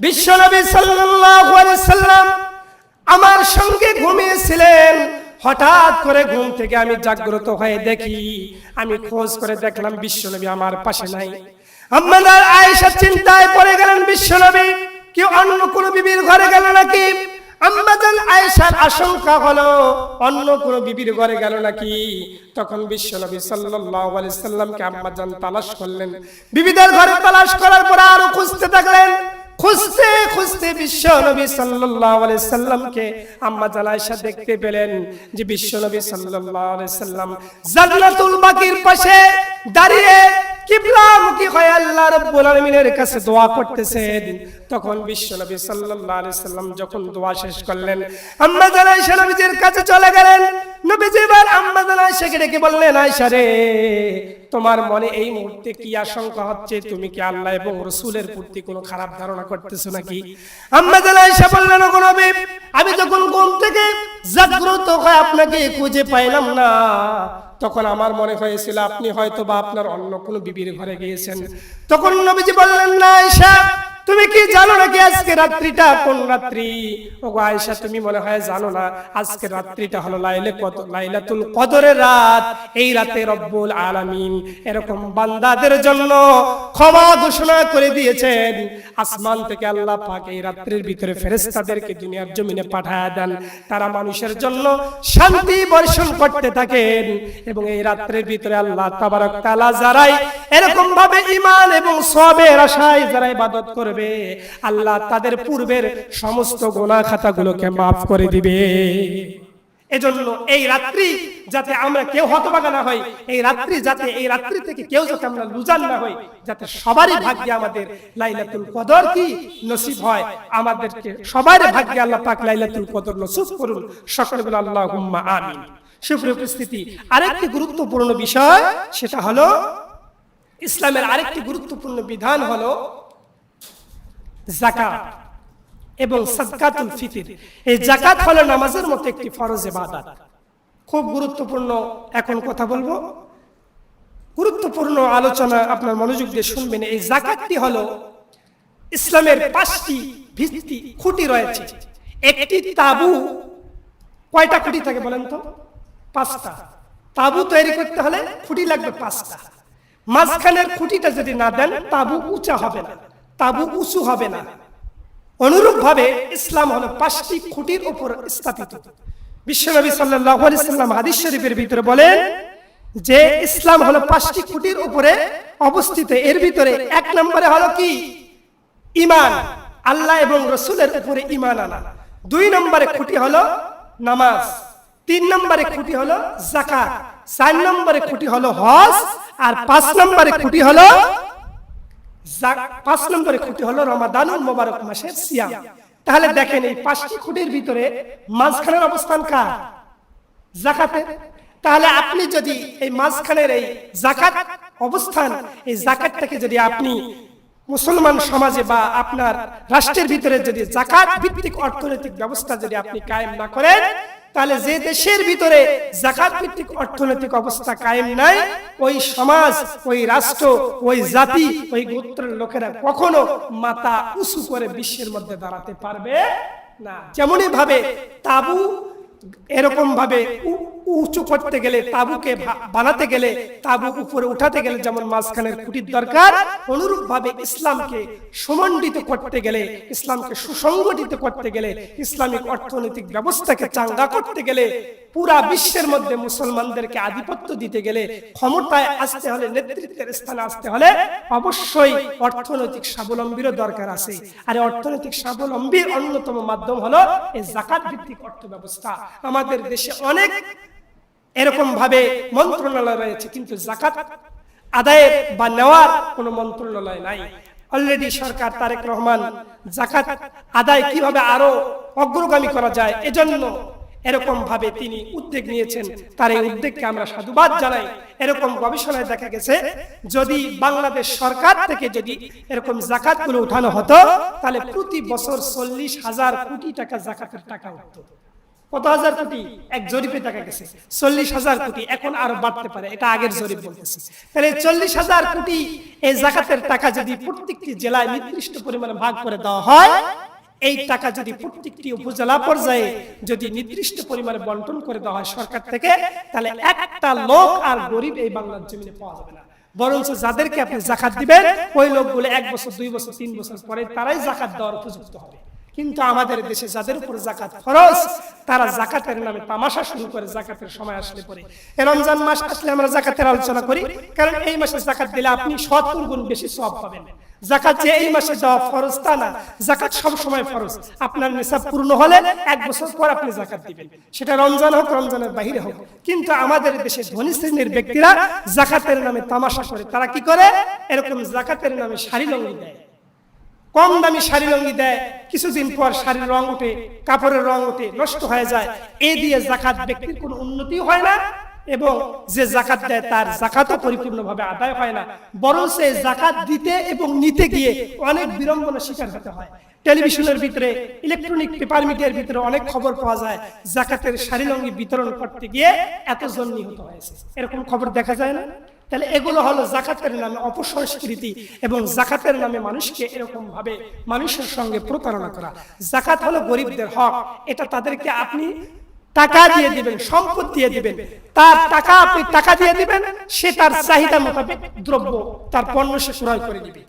বিশ্বনবী সাল্লাল্লাহু আলাইহি সাল্লাম আমার সঙ্গে ঘুমিয়েছিলেন। হঠাৎ করে ঘুম থেকে আমি জাগ্রত হয়ে দেখি, আমি খোঁজ করে দেখলাম বিশ্বনবী আমার পাশে নাই। আম্মা জান আয়েশা চিন্তায় পড়ে গেলেন, বিশ্বনবী কি অন্য কোন বিবির ঘরে গেল নাকি? আম্মা জান আয়েশার আশঙ্কা হলো অন্য কোন বিবির ঘরে গেল নাকি। তখন বিশ্বনবী সাল্লাল্লাহু আলাইহি সাল্লামকে আম্মা জান তালাশ করলেন। বিবিদের ঘরে তালাশ করার পর আরো খুঁজতে থাকলেন। খুঁজতে খুঁজতে বিশ্ব নবী সাল্লাল্লাহু আলাইহি সাল্লামকে আম্মা জান আয়েশা দেখতে পেলেন যে বিশ্ব নবী সাল্লাল্লাহু আলাইহি সাল্লাম জান্নাতুল বাকির পাশে দাঁড়িয়ে কিবলামুখী হয়ে আল্লাহ রাব্বুল আলামিনের কাছে দোয়া করতেছেন। তখন বিশ্ব নবী সাল্লাল্লাহু আলাইহি সাল্লাম যখন দোয়া শেষ করলেন, আম্মা জান আয়েশা নবীজির কাছে চলে গেলেন। নবীজি এবার আম্মা জান আয়েশাকে ডেকে বললেন, আয়েশা রে, তোমার মনে এই মুহূর্তে কি আশঙ্কা হচ্ছে? তুমি কি আল্লাহ এবং রাসূলের প্রতি কোনো খারাপ ধারণা করতেছো নাকি? আম্মা জান আয়েশা বললেন, ওগো নবী, আমি যখন ঘুম থেকে জাগ্রত হয়ে আপনাকে খুঁজে পাইলাম না, তখন আমার মনে হয়েছিল আপনি হয়তো বা আপনার অন্য কোনো বিবির ঘরে গিয়েছেন। তখন নবীজি বললেন, না আয়েশা, তুমি কি জানো নাকি আজকে রাত্রিটা কোন রাত্রি? ওগো আয়েশা, তুমি মনে হয় জানো না, আজকে রাত্রিটা হলো লাইলাতুল কদরের রাত। এই রাতে রব্বুল আলামিন এরকম বান্দাদের জন্য ক্ষমা ঘোষণা করে দিয়েছেন। আসমান থেকে আল্লাহ পাক এই রাত্রির ভিতরে ফেরেশতাদেরকে দুনিয়ার জমিনে পাঠায় দেন, তারা মানুষের জন্য শান্তি বর্ষণ করতে থাকেন। এবং এই রাত্রির ভিতরে আল্লাহ তাবারক তাআলা যারাই এরকম ভাবে ঈমান এবং সওয়াবের আশায় যারা ইবাদত করবে, আল্লাহ তাদের পূর্বের সমস্ত গুনাহ খাতাগুলোকে মাফ করে দিবে। এজন্য এই রাত্রি যাতে আমরা কেউ হতভাগা না হই, এই রাত্রি থেকে কেউ যাতে আমরা লুজান না হই, যাতে সবারই ভাগ্যে আমাদের লাইলাতুল কদর কি নসিব হয়। আমাদেরকে সবার ভাগ্যে আল্লাহ পাক লাইলাতুল কদর নসিব করুন। সকলে বলে আল্লাহুম্মা আমিন। সুপ্রিয় উপস্থিতি, আরেকটি গুরুত্বপূর্ণ বিষয়, সেটা হলো ইসলামের আরেকটি গুরুত্বপূর্ণ বিধান হলো যাকাত এবং সাদকাতুল ফিতর। এই যাকাত হলো নামাজের মতো একটি ফরজ ইবাদত। খুব গুরুত্বপূর্ণ এখন কথা বলবো, গুরুত্বপূর্ণ আলোচনা, আপনার মনোযোগ দিয়ে শুনবেন। এই যাকাতটি হলো ইসলামের 5টি ভিত্তি খুঁটি রয়েছে। একটি তাবু, কয়টা খুঁটি থাকে বলেন তো? 5টা। তাবু তৈরি করতে হলে খুঁটি লাগবে 5টা। মাঝখানের খুঁটিটা যদি না দেন, তাবু উঁচা হবে না, তাবু উঁচু হবে না। অনুরূপ ভাবে ইসলাম হলো 5টি খুঁটির উপর স্থাপিত। বিশ্বনবী সাল্লাল্লাহু আলাইহি সাল্লাম হাদিস শরীফের ভিতরে বলেন যে ইসলাম হলো 5টি খুঁটির উপরে অবস্থিত। এর ভিতরে 1 নম্বরে হলো কি? ঈমান, আল্লাহ এবং রাসূলের উপরে ঈমান আনা। 2 নম্বরে খুঁটি হলো নামাজ। 3 নম্বরে খুঁটি হলো যাকাত। 4 নম্বরে খুঁটি হলো হজ। আর 5 নম্বরে খুঁটি হলো রমাদানুল মুবারক মাসের সিয়াম। তাহলে দেখেন, এই 5টি খুঁটির ভিতরে মাঝখানের অবস্থান কার? যাকাতের। তাহলে আপনি যদি এই মাঝখানের এই যাকাত অবস্থান, এই যাকাতটাকে যদি আপনি মুসলমান সমাজে বা আপনার রাষ্ট্রের ভিতরে যদি যাকাত ভিত্তিক অর্থনৈতিক ব্যবস্থা যদি আপনি কায়েম না করেন, তাহলে যে দেশের ভিতরে যাকাত ভিত্তিক অর্থনৈতিক অবস্থা কায়েম নাই, ওই সমাজ, ওই রাষ্ট্র, ওই জাতি, ওই গোত্রের লোকেরা কখনো মাথা উঁচু করে বিশ্বের মধ্যে দাঁড়াতে পারবে না। যেমনই ভাবে তাবু এরকম ভাবে উঁচু করতে গেলে, তাবুকে বানাতে গেলে, তাবু উপরে উঠাতে গেলে যেমন মাঝখানের খুঁটির দরকার, অনুরূপ ভাবে ইসলামকে সুমণ্ডিত করতে গেলে, ইসলামকে সুসংগঠিত করতে গেলে, ইসলামিক অর্থনৈতিক ব্যবস্থাকে চাঙ্গা করতে গেলে, পুরা বিশ্বের মধ্যে মুসলমানদেরকে আধিপত্য দিতে গেলে, ক্ষমতায় আসতে হলে, নেতৃত্বের স্থানে আসতে হলে অবশ্যই অর্থনৈতিক স্বাবলম্বীরও দরকার আছে। আর অর্থনৈতিক স্বাবলম্বীর অন্যতম মাধ্যম হলো এই যাকাত ভিত্তিক অর্থ ব্যবস্থা। আমাদের দেশে অনেক এরকম ভাবে মন্ত্রণালয় রয়েছে, কিন্তু যাকাত আদায়ের বা নেওয়ার কোনো মন্ত্রণালয় নাই। অলরেডি সরকার তারেক রহমান যাকাত আদায় কিভাবে আরো অগ্রগামী করা যায়, এজন্য এরকম ভাবে তিনি উদ্যোগ নিয়েছেন। তার এই উদ্যোগকে আমরা সাধুবাদ জানাই। এরকম গবেষণায় দেখা গেছে, যদি বাংলাদেশ সরকার থেকে যদি এরকম যাকাতগুলো উঠানো হতো, তাহলে প্রতি বছর 40,000 কোটি টাকা যাকাতের টাকা উঠতো। কত হাজার কোটি? এক জরিপে দেখা গেছে 40,000 কোটি। এখন আরো বাড়তে পারে, এটা আগের জরিপ বলতেছে। তাহলে 40,000 কোটি এই যাকাতের টাকা যদি প্রত্যেকটি জেলায় নির্দিষ্ট পরিমাণে ভাগ করে দেওয়া হয়, এই টাকা যদি প্রত্যেকটি উপজেলা পর্যায়ে যদি নির্দিষ্ট পরিমাণে বন্টন করে দেওয়া হয় সরকার থেকে, তাহলে একটা লোক আর গরিব এই বাংলার জমিনে পাওয়া যাবে না। বরঞ্চ যাদেরকে আপনি যাকাত দিবেন, ওই লোকগুলো 1 বছর, 2 বছর, 3 বছর পরে তারাই যাকাত দেওয়ার উপযুক্ত হবে। কিন্তু আমাদের দেশে যাদের উপর যাকাত ফরজ, তারা যাকাতের নামে তামাশা শুরু করে যাকাতের সময় আসলে পরে। রমজান মাস আসলে আমরা যাকাতের আলোচনা করি, কারণ এই মাসে যাকাত দিলে আপনি 70 গুণ বেশি সওয়াব পাবেন। যাকাত যে এই মাসে দেওয়া ফরজ তা না, যাকাত সব সময় ফরজ। আপনার নিসাব পূর্ণ হলে 1 বছর পর আপনি যাকাত দিবেন, সেটা রমজান হোক রমজানের বাইরে হোক। কিন্তু আমাদের দেশে ধনী শ্রেণীর ব্যক্তিরা যাকাতের নামে তামাশা করে। তারা কি করে? এরকম যাকাতের নামে শাড়ি লঙ্গি দেয়, কম দামি শাড়ি লঙ্গি দেয়, কিছুদিন পর শাড়ির রং ওঠে, কাপড়ের রং ওঠে, নষ্ট হয়ে যায়। এই দিয়ে যাকাত ব্যক্তির কোনো উন্নতি হয় না, এবং যে যাকাত দেয় তার যাকাতও পরিপূর্ণভাবে আদায় হয় না, বরং সে যাকাত দিতে এবং নিতে গিয়ে অনেক বিড়ম্বনার শিকার হতে হয়। টেলিভিশনের ভিতরে, ইলেকট্রনিক পেপার মিডিয়ার ভিতরে অনেক খবর পাওয়া যায়, যাকাতের শাড়ি লঙ্গি বিতরণ করতে গিয়ে এতজন নিহত হয়েছে, এরকম খবর দেখা যায় না? তাহলে এগুলো হলো যাকাতের নামে অপসংস্কৃতি, এবং যাকাতের নামে মানুষকে এরকম ভাবে মানুষের সঙ্গে প্রতারণা করা। যাকাত হলো গরিবদের হক, এটা তাদেরকে আপনি টাকা দিয়ে দিবেন, সম্পদ দিয়ে দিবেন, তার টাকা আপনি টাকা দিয়ে দিবেন, সে তার চাহিদা মোতাবেক দ্রব্য, তার পণ্য সে ক্রয় করে দিবে।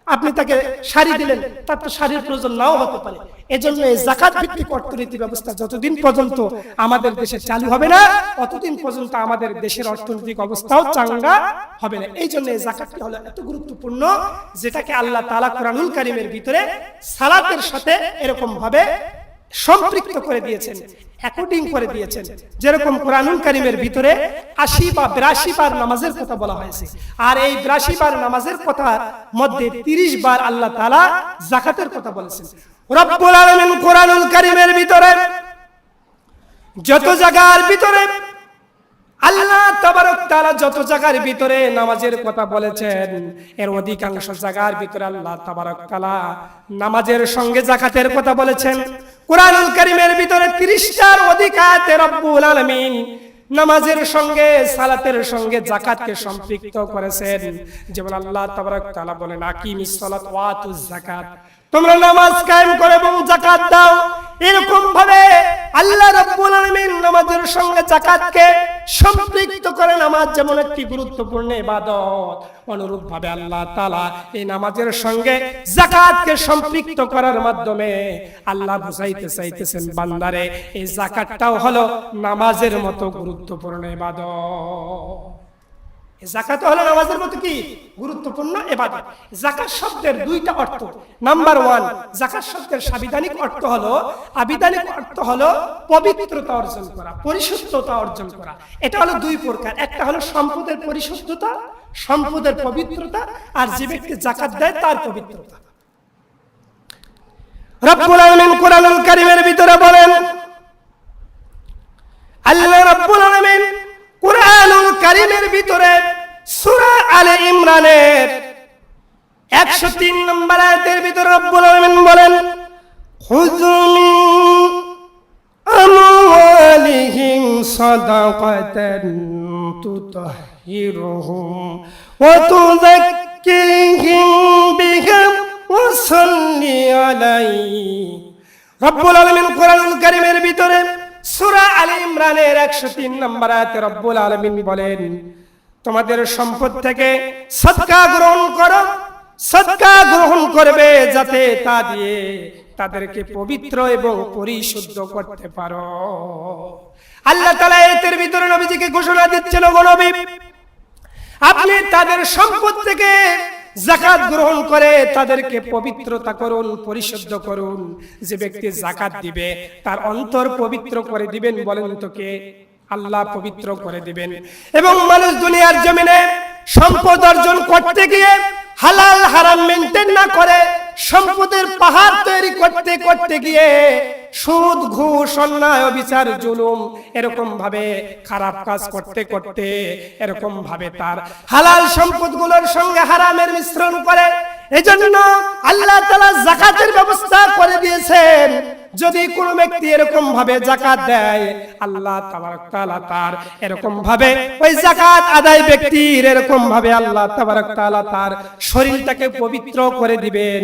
আপনি তাকে শাড়ি দিলেন, তার তো শাড়ির প্রয়োজন নাও হতে পারে। এজন্য এই যাকাত ভিত্তিক অর্থনীতি ব্যবস্থা যতদিন পর্যন্ত আমাদের দেশে চালু হবে না, ততদিন পর্যন্ত আমাদের দেশের অর্থনৈতিক অবস্থাও চাঙ্গা হবে না। এই জন্য এই যাকাতটি হলো এত গুরুত্বপূর্ণ, যেটাকে আল্লাহ তাআলা কোরআনুল কারীমের ভিতরে সালাতের সাথে এরকম ভাবে সম্পৃক্ত করে দিয়েছেন, অ্যাকর্ডিং করে দিয়েছেন। যেরকম কোরআনুল কারীমের ভিতরে ৮০ বা ৮২ বার নামাজের কথা বলা হয়েছে, আর এই ৮২ বার নামাজের কথার মধ্যে ৩০ বার আল্লাহ তাআলা যাকাতের কথা বলেছেন। রব্বুল আলামিন কোরআনুল কারীমের ভিতরে যত জায়গার ভিতরে আল্লাহ তাবারক তাআলা যত জায়গার ভিতরে নামাজের কথা বলেছেন, এর অধিকাংশ জায়গার ভিতরে আল্লাহ তাবারক তাআলা নামাজের সঙ্গে যাকাতের কথা বলেছেন। কোরআনুল কারীমের ভিতরে ৩০টার অধিক আয়াতে রব্বুল আলামিন নামাজের সঙ্গে সালাতের সঙ্গে যাকাতকে সম্পৃক্ত করেছেন। যেমন আল্লাহ তাবারক তাআলা বলেন, আকিমিস সালাত ওয়া আতুজ যাকাত, তোমরা নামাজ কায়েম করো এবং যাকাত দাও। এরকম ভাবে আল্লাহ রাব্বুল আলামিন নামাজের সঙ্গে যাকাতকে সম্পৃক্ত করে। নামাজ যেমন একটি গুরুত্বপূর্ণ ইবাদত, অনুরূপ ভাবে আল্লাহ তাআলা এই নামাজের সঙ্গে যাকাতকে সম্পৃক্ত করার মাধ্যমে আল্লাহ বুঝাইতে চাইতেছেন, বান্দারে এই যাকাতটাও হলো নামাজের মতো গুরুত্বপূর্ণ ইবাদত। যাকাত হলো নামাজের মতো কি গুরুত্বপূর্ণ ইবাদত। যাকাত শব্দের দুইটা অর্থ। নাম্বার 1, যাকাত শব্দের সাংবিধানিক অর্থ হলো, আবিধানিক অর্থ হলো পবিত্রতা অর্জন করা, পরিশুদ্ধতা অর্জন করা। এটা হলো দুই প্রকার, একটা হলো সম্পদের পরিশুদ্ধতা, সম্পদের পবিত্রতা, আর যে ব্যক্তি যাকাত দেয় তার পবিত্রতা। রব্বুল আলামিন কোরআনুল কারীমের ভিতরে বলেন, আল্লাহ রব্বুল আলামিন কোরআনুল কারীমের ভিতরে সূরা আলে ইমরানের 103 নম্বর আয়াতের ভিতরে রব্বুল আলামিন বলেন, খুযু মিন আমওয়ালিহিম সাদাকাতান তুতাহহিরুহুম ওয়া তুযাক্কিরুহুম বিহা ওয়া সাল্লি আলাইহি। রব্বুল আলামিন কোরআনুল কারীমের ভিতরে সূরা আলে ইমরানের 103 নম্বর আয়াতে রব্বুল আলামিন বলেন, তোমাদের সম্পদ থেকে সদকা গ্রহণ করো, সদকা গ্রহণ করবে যাতে তা দিয়ে তাদেরকে পবিত্র এবং পরিশুদ্ধ করতে পারো। আল্লাহ তাআলা এর ভিতরে নবীজিকে ঘোষণা দিচ্ছেন, ওগো নবী, আপনি তাদের সম্পদ থেকে যাকাত গ্রহণ করে তাদেরকে পবিত্রতা করুন, পরিশুদ্ধ করুন। যে ব্যক্তি যাকাত দিবে তার অন্তর পবিত্র করে দিবেন। বলেন তো কে? আল্লাহ পবিত্র করে দিবেন। এবং মানুষ দুনিয়ার জমিনে সম্পদ অর্জন করতে গিয়ে হালাল হারাম মেইনটেইন না করে সম্পদের পাহাড় তৈরি করতে করতে গিয়ে সুদ, ঘুষ, অন্যায়, অবিচার, জুলুম এরকম ভাবে খারাপ কাজ করতে করতে এরকম ভাবে তার হালাল সম্পদগুলোর সঙ্গে হারামের মিশ্রণ করে। এজন্য আল্লাহ তাআলা যাকাতের ব্যবস্থা করে দিয়েছেন। যদি কোনো ব্যক্তি এরকম ভাবে যাকাত দেয়, আল্লাহ তাআলা তার এরকম ভাবে ওই যাকাত আদায় ব্যক্তির এরকম ভাবে আল্লাহ তাআলা তার শরীরটাকে পবিত্র করে দিবেন,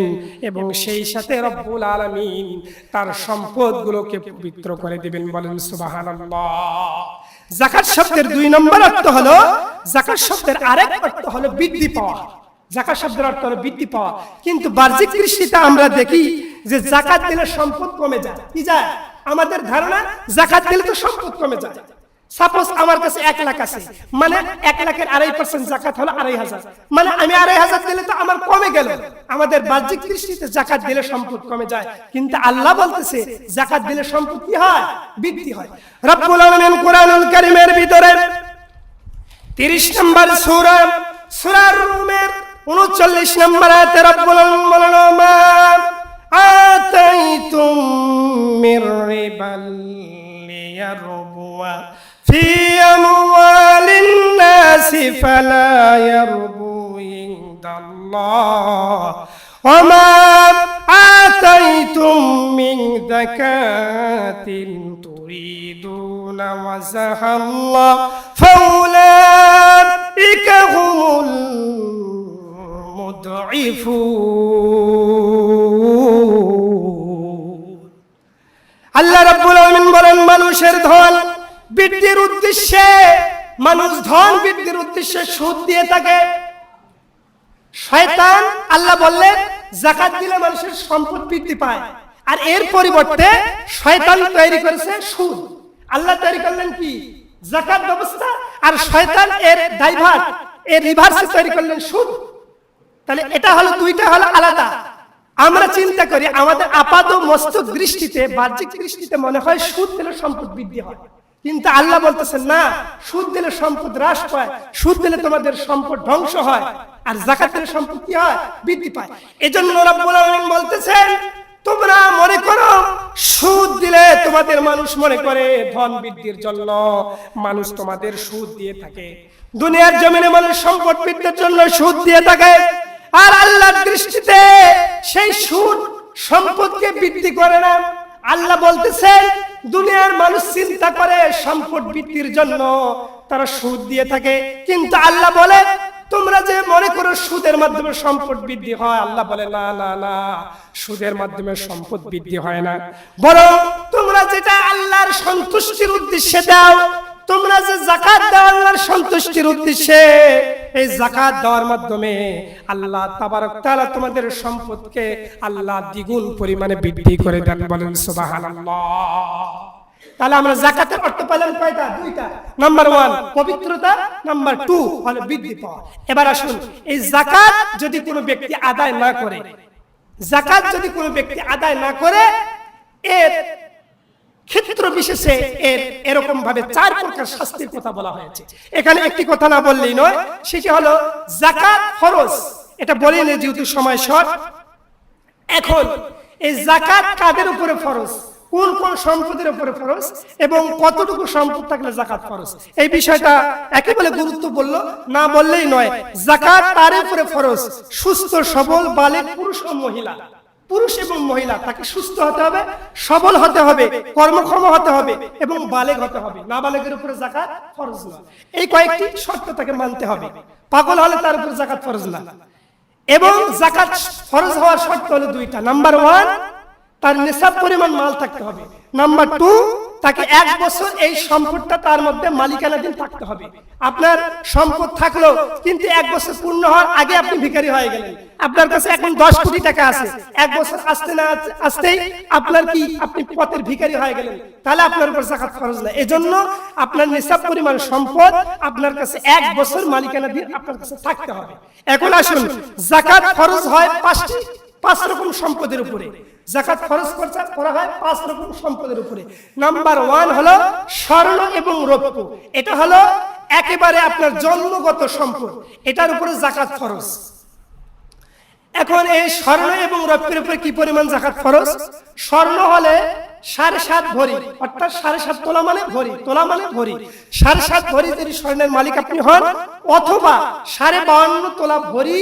এবং সেই সাথে রব্বুল আলামিন তার সম্পদগুলোকে পবিত্র করে দিবেন। বলেন সুবহানাল্লাহ। যাকাত শব্দের 2 নম্বর অর্থ হলো, যাকাত শব্দের আরেক অর্থ হলো বৃদ্ধি পাওয়া। যাকাত শব্দের অর্থ হলো বৃদ্ধি পাওয়া, কিন্তু বাহ্যিক দৃষ্টিতে আমরা দেখি যে যাকাত দিলে সম্পদ কমে যায়। কি যায়? আমাদের ধারণা যাকাত দিলে তো সম্পদ কমে যায়। সাপোজ আমার কাছে 1 লাখ আছে, মানে 1 লাখের 2.5% যাকাত হলো 2,500, মানে আমি 2,500 দিলে তো আমার কমে গেল। আমাদের বাহ্যিক দৃষ্টিতে যাকাত দিলে সম্পদ কমে যায়, কিন্তু আল্লাহ বলতেছে যাকাত দিলে সম্পদ কি হয়? বৃদ্ধি হয়। রব্বুল আলামিন কোরআনুল কারীমের ভিতরে 30 নম্বর সূরা সূরা রুমের 39 নম্বর আয়াতে রব্বুল আলামিন বলেন, মা আতাইতুম মির রিবাল লিয়ারবুয়া ফি আমওয়ালিন নাসি ফালা ইয়ারবু ইনদাল্লাহ ওয়া মা আতাইতুম মিন যাকাতিন তুরিদুনা ওয়াজহাল্লাহ ফাউলাইকা হুমুল মুদঈফুন। আল্লাহ রাব্বুল আলামিন বলেন, মানুষের ধন বৃদ্ধির উদ্দেশ্যে, মানুষ ধন বৃদ্ধির উদ্দেশ্যে সুদ দিয়ে থাকে। শয়তান, আল্লাহ বললেন যাকাত দিলে মানুষের সম্পদ বৃদ্ধি পায়, আর এর পরিবর্তে শয়তান তৈরি করেছে সুদ। আল্লাহ তৈরি করলেন কি? যাকাত ব্যবস্থা, আর শয়তান এর ডাইভার্ট, এর রিভার্সে তৈরি করলেন সুদ। তাহলে এটা হলো, দুইটা হলো আলাদা। আমরা চিন্তা করি আমাদের আপাত মস্তক দৃষ্টিতে, বাহ্যিক দৃষ্টিতে মনে হয় সুদ দিলে সম্পদ বৃদ্ধি হয়, কিন্তু আল্লাহ বলতেছেন না, সুদ দিলে সম্পদ হ্রাস পায়, সুদ দিলে তোমাদের সম্পদ ধ্বংস হয়, আর যাকাত দিলে সম্পদ কি হয়? বৃদ্ধি পায়। এজন্য রব্বুল আলামিন বলতেছেন, তোমরা মনে করো সুদ দিলে তোমাদের, মানুষ মনে করে ধন বৃদ্ধির জন্য মানুষ তোমাদের সুদ দিয়ে থাকে, দুনিয়ার জমিনে মানুষ সম্পদ বৃদ্ধির জন্য সুদ দিয়ে থাকে, আর আল্লাহর দৃষ্টিতে সেই সুদ সম্পদকে বৃদ্ধি করে না। আল্লাহ বলতেছেন দুনিয়ার মানুষ চিন্তা করে সম্পদ বৃদ্ধির জন্য তারা সুদ দিয়ে থাকে, কিন্তু আল্লাহ বলে তোমরা যে মনে করো সুদের মাধ্যমে সম্পদ বৃদ্ধি হয়, আল্লাহ বলে না না না, সুদের মাধ্যমে সম্পদ বৃদ্ধি হয় না, বরং তোমরা যেটা আল্লাহর সন্তুষ্টির উদ্দেশ্যে দাও, তোমরা যে যাকাত দাও আল্লাহর সন্তুষ্টির উদ্দেশ্যে, এই যাকাত দেওয়ার মাধ্যমে আল্লাহ তাবারক তাআলা তোমাদের সম্পদকে আল্লাহ দ্বিগুণ পরিমাণে বৃদ্ধি করে দেন। বলেন সুবহানাল্লাহ। তাহলে আমরা যাকাতের অর্থ পেলাম কয়টা? দুইটা। নাম্বার 1 পবিত্রতা, নাম্বার 2 হলো বৃদ্ধি পাওয়া। এবার আসুন, এই যাকাত যদি কোনো ব্যক্তি আদায় না করে, যাকাত যদি কোনো ব্যক্তি আদায় না করে, এর ক্ষেত্র বিশেষে এরকম ভাবে 4 প্রকার শাস্তির কথা বলা হয়েছে। এখানে একটি কথা না বললেই নয়, সেটি হলো যাকাত ফরজ। এটা বলেন যেহেতু সময় শর্ট। এখন এই যাকাত কাদের উপরে ফরজ, কোন কোন সম্পদের উপরে ফরজ, এবং কতটুকু সম্পদ থাকলে যাকাত ফরজ, এই বিষয়টা একেবারে গুরুত্বপূর্ণ, না বললেই নয়। যাকাত তার উপরে ফরজ সুস্থ সবল বালেগ পুরুষ ও মহিলা। পুরুষ এবং মহিলা তাকে সুস্থ হতে হবে, সবল হতে হবে, কর্মক্ষম হতে হবে এবং বালেগ হতে হবে। নাবালেগের উপরে যাকাত ফরজ না। এই কয়েকটি শর্ত তাকে মানতে হবে। পাগল হলে তার উপরে যাকাত ফরজ না। এবং যাকাত ফরজ হওয়ার শর্ত হলো 2টা। নাম্বার 1 তার নিসাব পরিমাণ মাল থাকতে হবে। নাম্বার 2 তাকে 1 বছর এই সম্পদটা তার মধ্যে মালিকানাধীন থাকতে হবে। আপনার সম্পদ থাকলো, কিন্তু 1 বছর পূর্ণ হওয়ার আগে আপনি ভিখারি হয়ে গেলেন। আপনার কাছে এখন 10 কোটি টাকা আছে, 1 বছর আসতে না আসতেই আপনার কি, আপনি পথের ভিখারি হয়ে গেলেন, তাহলে আপনার উপর যাকাত ফরজ না। এজন্য আপনার নিসাব পরিমাণ সম্পদ আপনার কাছে 1 বছর মালিকানাধীন আপনার কাছে থাকতে হবে। এখন আসুন, যাকাত ফরজ হয় 5 রকম সম্পদের উপরে। যাকাত ফরজ করা হয় 5 রকম সম্পদের উপরে। নাম্বার 1 হলো স্বর্ণ এবং রৌপ্য। এটা হলো একেবারে আপনার জন্মগত সম্পদ, এটার উপরে যাকাত ফরজ। এখন এই স্বর্ণ এবং রৌপ্যের উপরে কি পরিমাণ যাকাত ফরজ? স্বর্ণ হলে 7.5 ভরি, অর্থাৎ 7.5 তোলা মানে ভরি, তোলা মানে ভরি। 7.5 ভরি যদি স্বর্ণের মালিক আপনি হন, অথবা 52.5 তোলা ভরি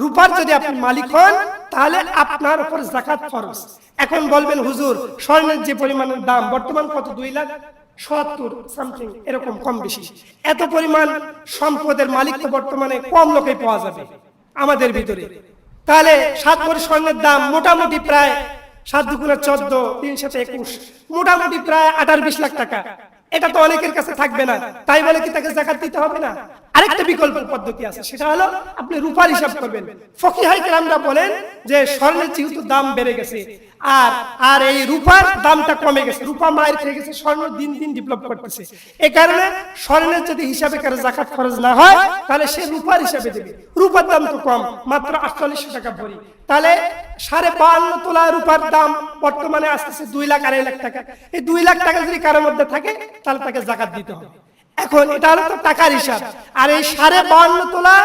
রূপার যদি আপনি মালিক হন, তাহলে আপনার উপর যাকাত ফরজ। এখন বলবেন হুজুর, স্বর্ণের যে পরিমাণের দাম বর্তমান কত, 2,70,000 সামথিং, এরকম কম বেশি। এত পরিমাণ সম্পদের মালিক তো বর্তমানে কম লোকেই পাওয়া যাবে আমাদের ভিতরে। তাহলে 7 ভরি স্বর্ণের দাম মোটামুটি প্রায় 7 দুগুণে 14, 3 সাথে 21, মোটামুটি প্রায় 18-20 লাখ টাকা। এটা তো অনেকের কাছে থাকবে না, তাই বলে কি তাকে যাকাত দিতে হবে না? আরেকটা বিকল্প পদ্ধতি আছে, সেটা হলো আপনি রূপার হিসাব করবেন। ফকিহাই কেরামরা বলেন যে স্বর্ণের যেহেতু দাম বেড়ে গেছে আর এই রূপার দামটা কমে গেছে, রূপা মায়ের খেয়ে গেছে, স্বর্ণ দিন দিন ডেভেলপ করতেছে, এই কারণে স্বর্ণের যদি হিসাবে কারো যাকাত খরচ না হয় তাহলে সে রূপার হিসাবে দেবে। রূপার দাম তো কম, মাত্র 4800 টাকা ভরি, তাহলে 52.5 তোলা রূপার দাম বর্তমানে আসতেছে 2 লাখ 2.5 লাখ টাকা। এই 2 লাখ টাকা যদি কারোর মধ্যে থাকে তাহলে তাকে যাকাত দিতে হবে। এখন এটা হলো তো টাকার হিসাব, আর এই 52.5 তোলা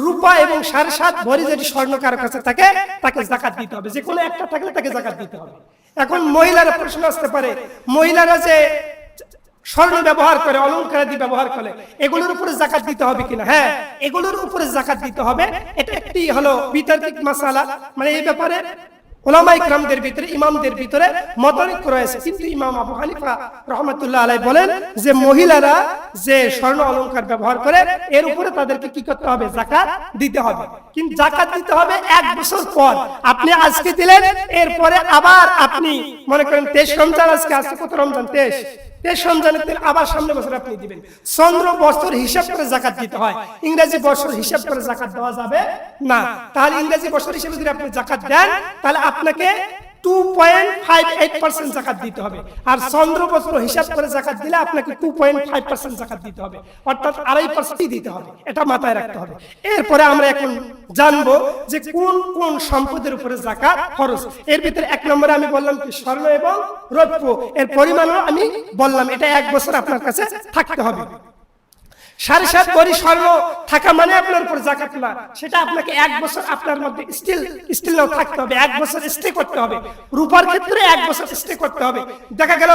রূপা এবং 7.5 ভরি যদি স্বর্ণ কারো কাছে থাকে তাকে যাকাত দিতে হবে, যে কোনো একটা থাকলে তাকে যাকাত দিতে হবে। এখন মহিলারা প্রশ্ন আসতে পারে, মহিলারা যে স্বর্ণ ব্যবহার করে, অলংকারাদি ব্যবহার করে, এগুলোর উপরে যাকাত দিতে হবে কিনা? হ্যাঁ, এগুলোর উপরে যাকাত দিতে হবে। এটা একটি হলো বিতর্কিত মাসালা, মানে এই ব্যাপারে উলামায়ে কেরামদের ভিতরে, ইমামদের ভিতরে মতৈক্য রয়েছে। কিন্তু ইমাম আবু হানিফা রাহমাতুল্লাহ আলাইহি বলেন যে মহিলারা যে স্বর্ণ অলংকার ব্যবহার করে এর উপরে তাদেরকে কি করতে হবে? যাকাত দিতে হবে। কিন্তু যাকাত দিতে হবে 1 বছর পর। আপনি আজকে দিলেন, এরপরে আবার আপনি মনে করেন 23 রমজান, আজকে কত রমজান? 23 রমজানের দিন আবার সামনে বছর আপনি দিবেন। চন্দ্র বছর হিসাব করে যাকাত দিতে হয়, ইংরেজি বছর হিসাব করে যাকাত দেওয়া যাবে না। তাহলে ইংরেজি বছর হিসেবে যদি আপনি যাকাত দেন তাহলে আপনাকে 2.58% যাকাত দিতে হবে, আর চন্দ্র বছর হিসাব করে যাকাত দিলে আপনাকে 2.5% যাকাত দিতে হবে, অর্থাৎ 2.5% দিতে হবে। এটা মাথায় রাখতে হবে। এরপরে আমরা এখন জানবো যে কোন কোন সম্পদের উপরে যাকাত খরচ। এর ভিতরে 1 নম্বরে আমি বললাম কি স্বর্ণ এবং রৌপ্য, এর পরিমাণও আমি বললাম, এটা 1 বছর আপনার কাছে থাকতে হবে। 7.5 ভরি স্বর্ণ থাকা মানে আপনার উপর যাকাত না, সেটা আপনাকে 1 বছর আপনার মধ্যে স্টিল নাও থাকতে হবে, 1 বছর স্টে করতে হবে। রূপার ক্ষেত্রে 1 বছর স্টে করতে হবে। দেখা গেল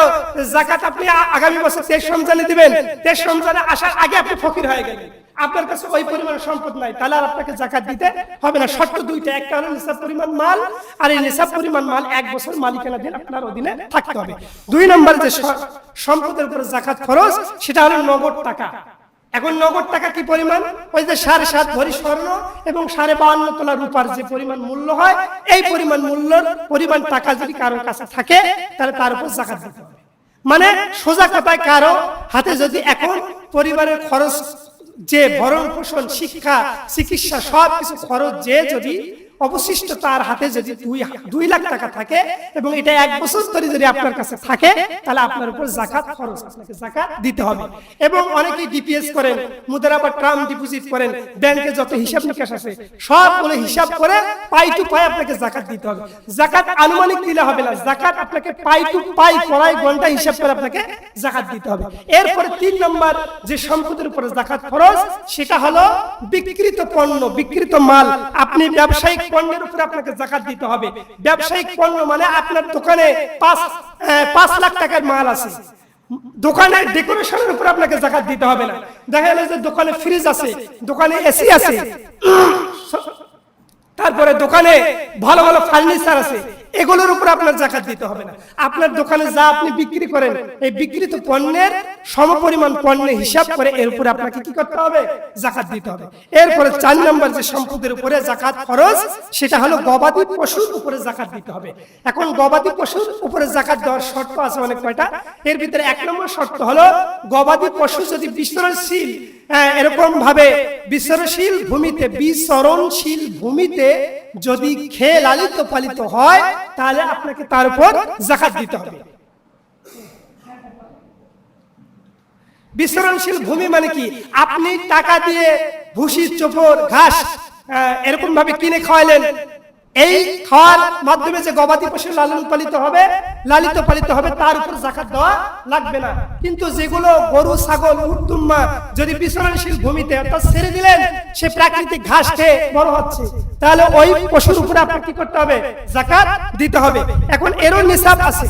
যাকাত আপনি আগামী বছর 23 রমজানে দিবেন, 23 রমজানে আসার আগে আপনি ফকির হয়ে গেলেন, আপনার কাছে ওই পরিমাণ সম্পদ নাই, তাহলে আর আপনাকে যাকাত দিতে হবে না। শর্ত দুইটা, একটা হলো নিসাব পরিমাণ মাল, আর এই নিসাব পরিমাণ মাল 1 বছর মালিকানাধীন আপনার অধীনে থাকতে হবে। 2 নম্বর যে সম্পদের উপর যাকাত খরচ, সেটা হলো নগদ টাকা। এখন নগদ টাকা কি পরিমাণ? ওই যে 7.5 ভরি স্বর্ণ এবং 52.5 তোলা রূপার যে পরিমাণ মূল্য হয়, এই পরিমাণ টাকা যদি কারোর কাছে থাকে তাহলে তার উপর যাকাত দিতে হবে। মানে সোজা কথায় কারো হাতে যদি এখন পরিবারের খরচ, যে ভরণ পোষণ, শিক্ষা, চিকিৎসা সবকিছু খরচ যে যদি অবশিষ্ট তার হাতে যদি 2 লাখ টাকা থাকে এবং এটা 1 বছর ধরে যদি আপনার কাছে থাকে তাহলে আপনার উপর যাকাত খরচ, আপনাকে যাকাত দিতে হবে। এবং অনেকেই ডিপিএস করেন, মুদ্রা বা টার্ম ডিপোজিট করেন, ব্যাংকে যত হিসাব নিকাশ আছে সবগুলো হিসাব করে পাই টু পাই আপনাকে যাকাত দিতে হবে। যাকাত আনুমানিক দিলে হবে না, যাকাত আপনাকে পাই টু পাই কড়াই ঘন্টা হিসাব করে আপনাকে যাকাত দিতে হবে। এরপরে 3 নম্বর যে সম্পদের উপর যাকাত খরচ, সেটা হলো বিক্রিত পণ্য, বিক্রিত মাল। আপনি ব্যবসায়িক পণ্যের উপরে আপনাকে যাকাত দিতে হবে। ব্যবসায়িক পণ্য মানে আপনার দোকানে 5 লাখ টাকার মাল আছে, দোকানের ডেকোরেশনের উপর আপনাকে যাকাত দিতে হবে না। দেখা গেল যে দোকানে ফ্রিজ আছে, দোকানে এসি আছে, তারপরে দোকানে ভালো ভালো ফার্নিচার আছে, এগুলোর উপর আপনার যাকাত দিতে হবে না। আপনার দোকানে যা আপনি বিক্রি করেন, এই বিক্রিত পণ্যের সমপরিমাণ পণ্যে হিসাব করে এর উপরে আপনাকে কি করতে হবে? যাকাত দিতে হবে। এরপরে 4 নম্বর যে সম্পদের উপরে যাকাত খরচ, সেটা হলো গবাদি পশুর উপরে যাকাত দিতে হবে। এখন গবাদি পশুর উপরে যাকাত দেওয়ার শর্ত আছে অনেক কয়টা। এর ভিতরে 1 নম্বর শর্ত হলো গবাদি পশু যদি বিচরণশীল, এরকম ভাবে বিচরণশীল ভূমিতে যদি খেয়ে লালিত পালিত হয় তাহলে আপনাকে তার উপর যাকাত দিতে হবে। বিচরণশীল ভূমি মানে কি? আপনি টাকা দিয়ে ভুসি, চোপড়, ঘাস এরকম ভাবে কিনে খাওয়ালেন, এই খাওয়ার মাধ্যমে যে গবাদি পশু লালিত পালিত হবে তার উপর যাকাত দেওয়া লাগবে না। কিন্তু যেগুলো গরু, ছাগল, উট, দুম্বা যদি বিচরণশীল ভূমিতে অর্থাৎ ছেড়ে দিলেন, সে প্রাকৃতিক ঘাস খেয়ে বড় হচ্ছে, তাহলে ওই পশুর উপরে আপনাকে কি করতে হবে? যাকাত দিতে হবে। এখন এরও নিসাব আছে।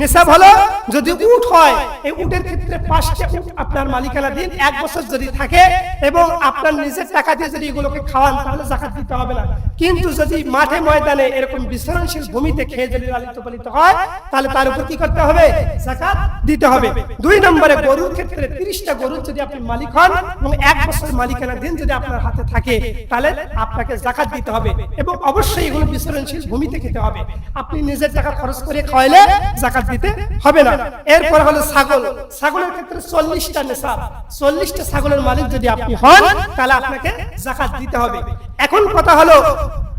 নিসাব হলো যদি উট হয়, এই উটের ক্ষেত্রে 5টা উট আপনার মালিকানাধীন 1 বছর যদি থাকে এবং আপনার নিজের টাকা দিয়ে যদি এগুলোকে খাওয়ান তাহলে যাকাত দিতে হবে না। কিন্তু যদি মাঠে ময়দানে এরকম বিচরণশীল ভূমিতে খেয়ে যদি লালিত পালিত হয় তাহলে তার উপর কি করতে হবে? যাকাত দিতে হবে। 2 নম্বরে গরুর ক্ষেত্রে 30টা গরু যদি আপনি মালিক হন এবং 1 বছর মালিকানাধীন যদি আপনার হাতে থাকে তাহলে আপনাকে যাকাত দিতে হবে এবং অবশ্যই এগুলো বিচরণশীল ভূমিতে খেতে হবে। আপনি নিজের টাকা খরচ করে খাওয়াইলে যাকাত যাকাত দিতে হবে না। এরপর হলো ছাগল, ছাগলের ক্ষেত্রে 40টা নিসাব, 40টা ছাগলের মালিক যদি আপনি হন তাহলে আপনাকে যাকাত দিতে হবে। এখন কথা হলো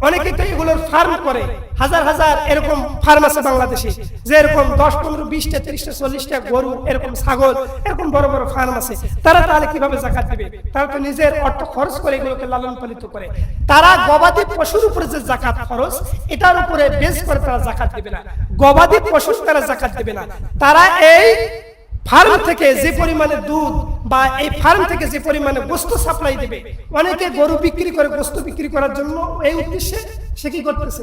অনেকে তো এগুলোর ফার্ম করে, হাজার হাজার এরকম ফার্ম আছে বাংলাদেশে, যে এরকম 10, 15, 20টা, 30টা, 40টা গরু, এরকম ছাগল, এরকম বড় বড় ফার্ম আছে। তারা তাহলে কিভাবে যাকাত দিবে? তারা তো নিজের অর্থ খরচ করে এগুলোকে লালন পালিত করে। তারা গবাদি পশুর উপরে যে যাকাত খরচ, এটার উপরে বেস করে তারা যাকাত দিবে না। গবাদি পশুর তারা যাকাত দিবে না। তারা এই ফার্ম থেকে যে পরিমাণে দুধ বা এই ফার্ম থেকে যে পরিমাণে গোস্ত সাপ্লাই দিবে, অনেকে গরু বিক্রি করে গোস্ত বিক্রি করার জন্য এই উদ্দেশ্যে সে কি করতেছে,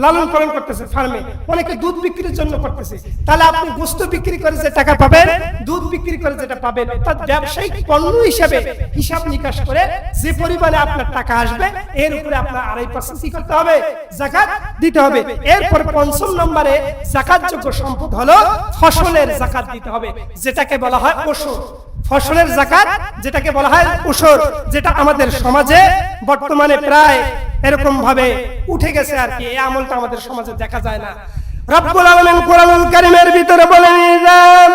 লালন পালন করতেছে ফার্মে, অনেকে দুধ বিক্রির জন্য করতেছে। তাহলে আপনি গোস্ত বিক্রি করে যে টাকা পাবেন, দুধ বিক্রি করে যেটা পাবেন, অর্থাৎ ব্যবসায়িক পণ্য হিসাবে হিসাব নিকাশ করে যে পরিমাণে আপনার টাকা আসবে এর উপরে আপনার 2.5% কি করতে হবে, যাকাত দিতে হবে। এরপর 5ম নম্বরে যাকাতযোগ্য সম্পদ হলো ফসলের যাকাত দিতে হবে, যেটাকে বলা হয় ওশর। ফসলের যাকাত যেটাকে বলা হয় ওশর, যেটা আমাদের সমাজে বর্তমানে প্রায় এরকম ভাবে উঠে গেছে আর কি, এই আমলটা আমাদের সমাজে দেখা যায় না। রব্বুল আলামিন কোরআনুল কারীমের ভিতরে বলেন, ইযাম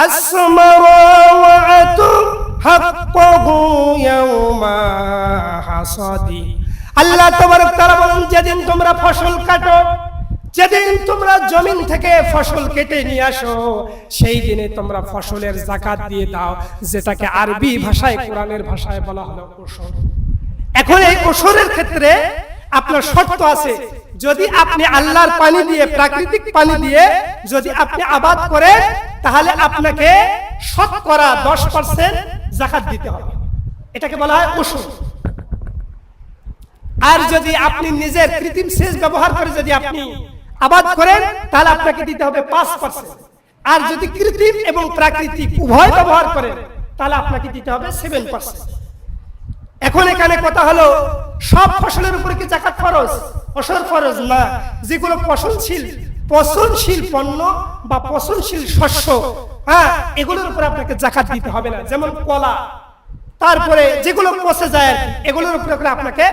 আসমাওয়াতু হাক্কুহু ইয়াওমা হাসাদি। আল্লাহ তাবারক তাআলা বলেন, যেদিন তোমরা ফসল কাটো, যেদিন তোমরা জমিন থেকে ফসল কেটে নিয়ে আসো, সেই দিনে তোমরা ফসলের যাকাত দিয়ে দাও, যেটাকে আরবি ভাষায়, কোরআনের ভাষায় বলা হলো ওশর। এখন এই ওশরের ক্ষেত্রে আপনার শর্ত আছে। যদি আপনি আল্লাহর পানি দিয়ে, প্রাকৃতিক পানি দিয়ে যদি আপনি আবাদ করেন, তাহলে আপনাকে শতকরা 10% যাকাত দিতে হবে, এটাকে বলা হয় ওশর। আর যদি আপনি নিজের কৃত্রিম সেচ ব্যবহার করে যদি আপনি আবাদ করেন, তাহলে আপনাকে দিতে হবে 5%। আর যদি কৃত্রিম এবং প্রাকৃতিক উভয় ব্যবহার করেন, তাহলে আপনাকে দিতে হবে 7%। এখন এখানে কথা হলো, সব ফসলের উপরে কি যাকাত ফরজ? ওশর ফরজ না। যেগুলো পচনশীল পণ্য বা পচনশীল শস্য, হ্যাঁ, এগুলোর উপরে আপনাকে যাকাত দিতে হবে না। যেমন কলা, তারপরে যেগুলো পচে যায় আর কি, এগুলোর উপরে আপনাকে